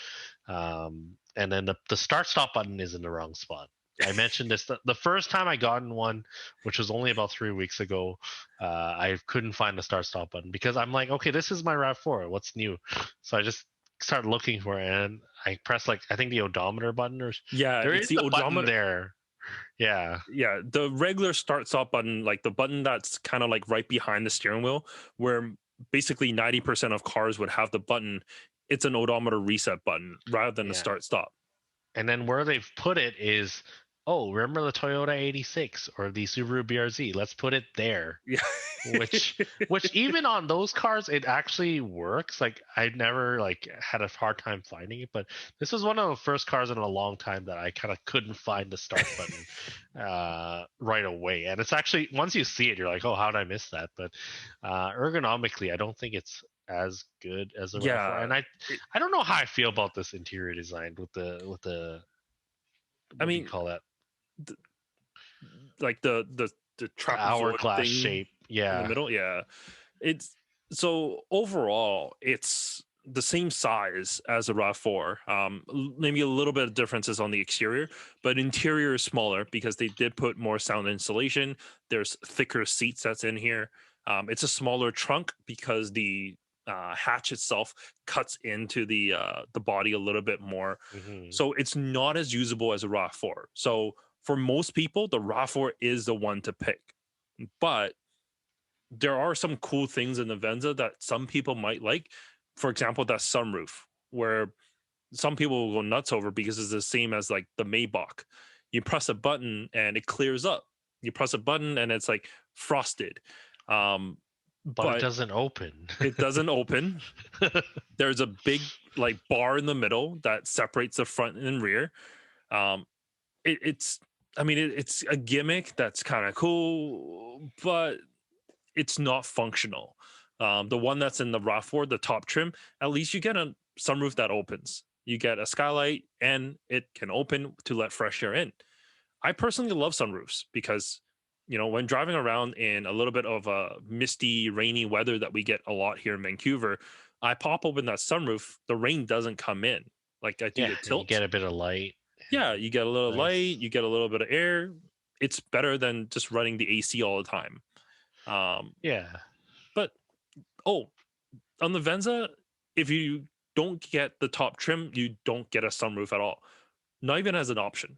And then the start stop button is in the wrong spot. I mentioned this the first time I got in one, which was only about 3 weeks ago. I couldn't find the start stop button because I'm like, okay, this is my RAV4. What's new? So I just started looking for it, and I pressed like I think the odometer button, or Yeah, there it's is the a button odometer. there. Yeah, Yeah, the regular start stop button, like the button that's kind of like right behind the steering wheel, where basically 90% of cars would have the button. It's an odometer reset button rather than a yeah. start stop. And then where they've put it is oh, remember the Toyota 86 or the Subaru BRZ? Let's put it there. Yeah. Which even on those cars it actually works. Like I never like had a hard time finding it, but this was one of the first cars in a long time that I kind of couldn't find the start button right away. And it's actually, once you see it, you're like, oh, how did I miss that? But ergonomically, I don't think it's as good as the RAV4. Yeah. And I don't know how I feel about this interior design with the I what do you mean, call that, th- like the the trapezoid hourglass thing shape. in the Yeah. middle. Yeah. It's so overall, it's the same size as a RAV4. Maybe a little bit of differences on the exterior, but interior is smaller because they did put more sound insulation. There's thicker seats that's in here. It's a smaller trunk because the hatch itself cuts into the body a little bit more, Hmm. so it's not as usable as a RAV4. So for most people, the RAV4 is the one to pick, but there are some cool things in the Venza that some people might like. For example, that sunroof, where some people will go nuts over because it's the same as like the Maybach. You press a button and it clears up. You press a button and it's like frosted. Um, But it but doesn't open. it doesn't open. There's a big like bar in the middle that separates the front and rear. Um, it's I mean it's a gimmick that's kind of cool, but it's not functional. The one that's in the RAV4, the top trim, at least you get a sunroof that opens. You get a skylight and it can open to let fresh air in. I personally love sunroofs because, when driving around in a little bit of a misty, rainy weather that we get a lot here in Vancouver, I pop open that sunroof, the rain doesn't come in. Like I do Yeah, the and you tilt. get a bit of light. Yeah, And you get a little nice. light, you get a little bit of air. It's better than just running the AC all the time. Um, Yeah. but oh, on the Venza, if you don't get the top trim, you don't get a sunroof at all. Not even as an option.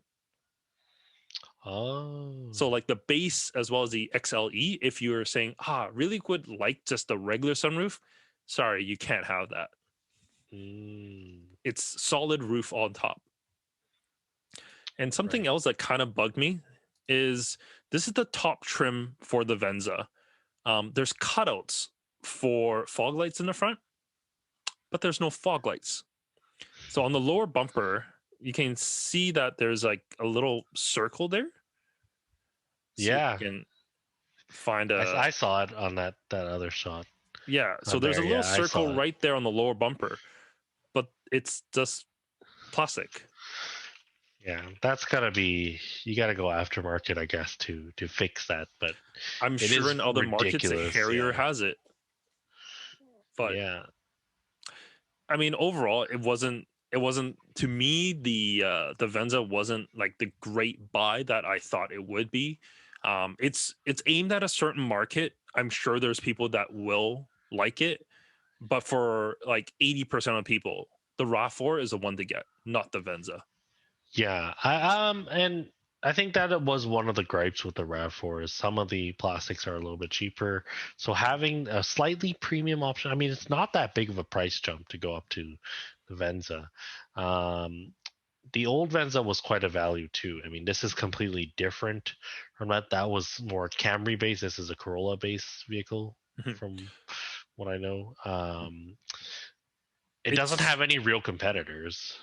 Oh. So like the base as well as the XLE, if you're saying, really would like just the regular sunroof, sorry, you can't have that. Mm. It's solid roof on top. And something Right. else that kind of bugged me is this is the top trim for the Venza. There's cutouts for fog lights in the front, but there's no fog lights. So on the lower bumper, you can see that there's like a little circle there. See if you Yeah. can find I saw it on that other shot yeah. So on there's a there. little Yeah, I circle saw it. right there on the lower bumper, but it's just plastic. Yeah, that's gotta be, you gotta go aftermarket, I guess, to fix that. But I'm it sure is in other markets, ridiculous. Harrier Yeah. has it, but Yeah. I mean, overall, it wasn't. It wasn't to me. The Venza wasn't like the great buy that I thought it would be. It's aimed at a certain market. I'm sure there's people that will like it, but for like 80% of people, the RAV4 is the one to get, not the Venza. Yeah. And I think that it was one of the gripes with the RAV4 is some of the plastics are a little bit cheaper. So having a slightly premium option, I mean, it's not that big of a price jump to go up to the Venza. Um, the old Venza was quite a value too. I mean, this is completely different from that. That was more Camry based. This is a Corolla based vehicle, from what I know. It doesn't It's have any real competitors.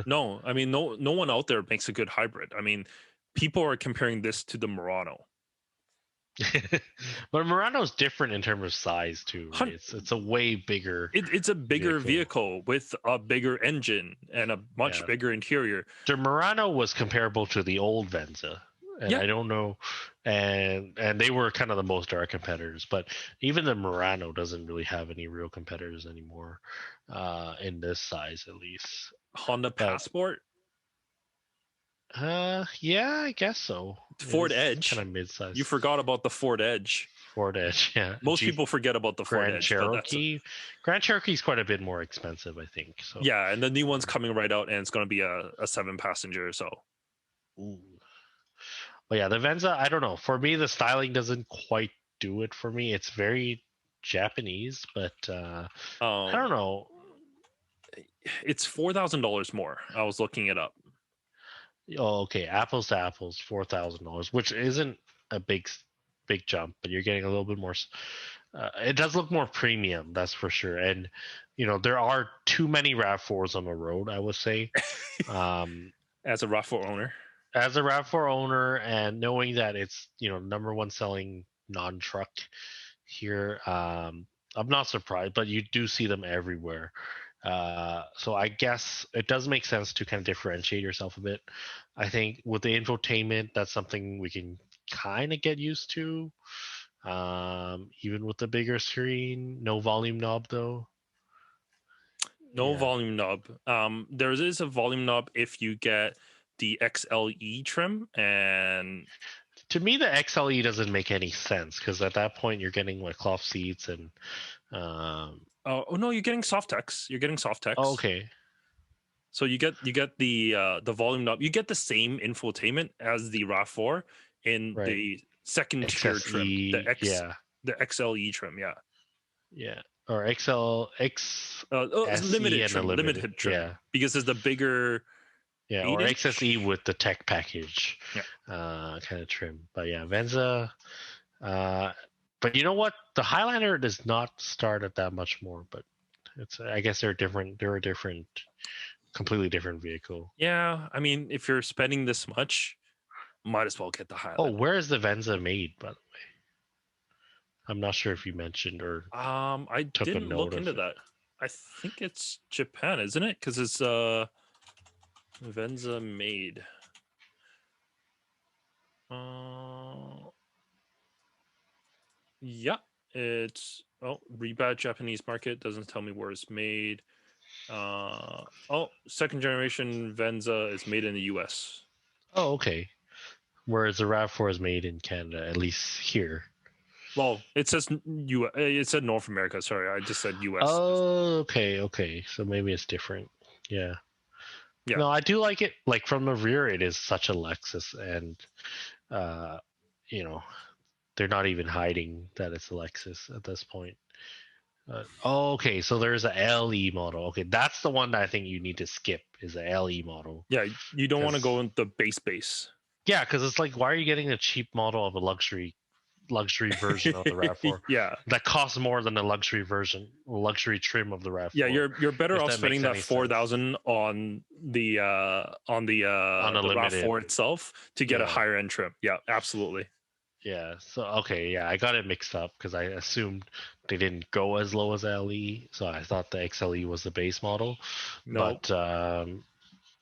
no, I mean, no one out there makes a good hybrid. I mean, people are comparing this to the Murano. But Murano's different in terms of size too, right? It's a way bigger It's a bigger vehicle. vehicle with a bigger engine and a much Yeah. bigger interior. The Murano was comparable to the old Venza. And Yeah, I don't know, and they were kind of the most direct competitors, but even the Murano doesn't really have any real competitors anymore, in this size at least. Honda But Passport, yeah, I guess so. It Ford is kind Edge. of mid-size. You forgot about the Ford Edge. Ford Edge, yeah. Most Jeep people forget about the Ford Grand Edge, but that's Cherokee. Grand Cherokee's quite a bit more expensive, I think. So, yeah. And the new one's coming right out, and it's going to be a 7 passenger. So ooh. But yeah, the Venza, I don't know. For me, the styling doesn't quite do it for me. It's very Japanese, but I um, don't know. it's $4,000 more. I was looking it up. Oh, okay. Apples to apples, $4,000, which isn't a big jump, but you're getting a little bit more. It does look more premium, that's for sure. And there are too many Rav4s on the road, I would say. As a RAV4 owner. As a Rav4 owner, and knowing that it's number one selling non-truck here, I'm not surprised. But you do see them everywhere. So I guess it does make sense to kind of differentiate yourself a bit. I think with the infotainment, that's something we can kind of get used to. Even with the bigger screen, no volume knob though. No Yeah. volume knob. There is a volume knob if you get the XLE trim, and To me, the XLE doesn't make any sense because at that point you're getting like cloth seats and. oh no, you're getting Softex. You're getting Oh, Softex. okay. So you get the volume knob. You get the same infotainment as the RAV4 in Right. the second tier trim, XSE. Yeah. the XLE trim. Yeah. Yeah. Or XL It's XSE and a limited. limited trim, Yeah. because it's the bigger Yeah. Or 8-inch. XSE with the tech package, Yeah. kind of trim. But yeah, Venza. Uh, but you know what? The Highlander does not start at that much more. But I guess they're different. They're a different, completely different vehicle. Yeah, I mean, if you're spending this much, might as well get the Oh, Highlander. where is the Venza made? By the way, I'm not sure if you mentioned or I took a didn't note look of into it. that. I think it's Japan, isn't it? Because it's Venza made. Yeah, it's rebadged Japanese market, doesn't tell me where it's made. Second generation Venza is made in the US. Oh, okay. Whereas the RAV4 is made in Canada, at least here. Well, it says it said North America. Sorry, I just said US. Oh, okay. So maybe it's different. Yeah. Yeah. No, I do like it. Like from the rear, it is such a Lexus, and uh, you know, they're not even hiding that it's a Lexus at this point. Okay, so there's a LE model. Okay, that's the one that I think you need to skip is a LE model. Yeah, you don't want to go Because in the base. yeah, because it's like, why are you getting a cheap model of a luxury version of the RAV4 Yeah. that costs more than the luxury trim of the Yeah, RAV4? you're better If off that makes spending that any sense. 4,000 on the On a the limited, RAV4 itself to get a yeah, higher end trim. Yeah, absolutely. yeah. So okay, yeah, I got it mixed up because I assumed they didn't go as low as LE, so I thought the XLE was the base model. No. But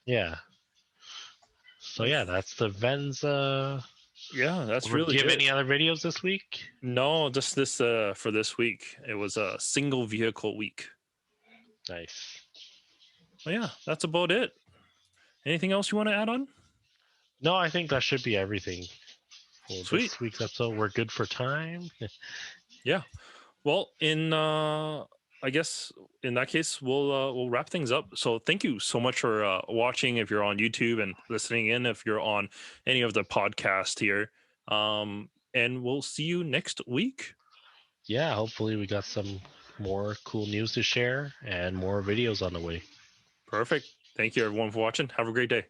yeah. So yeah, that's the Venza. Yeah, that's Do really you have it. any other videos this week? No, just this for this week. It was a single vehicle week. Nice. Well, yeah, that's about it. Anything else you want to add on? No, I think that should be everything for Sweet. this week's episode. We're good for time. Yeah. Well, in I guess in that case we'll wrap things up. So thank you so much for watching if you're on YouTube, and listening in if you're on any of the podcast here. And we'll see you next week. Yeah, hopefully we got some more cool news to share and more videos on the way. Perfect. Thank you everyone for watching. Have a great day.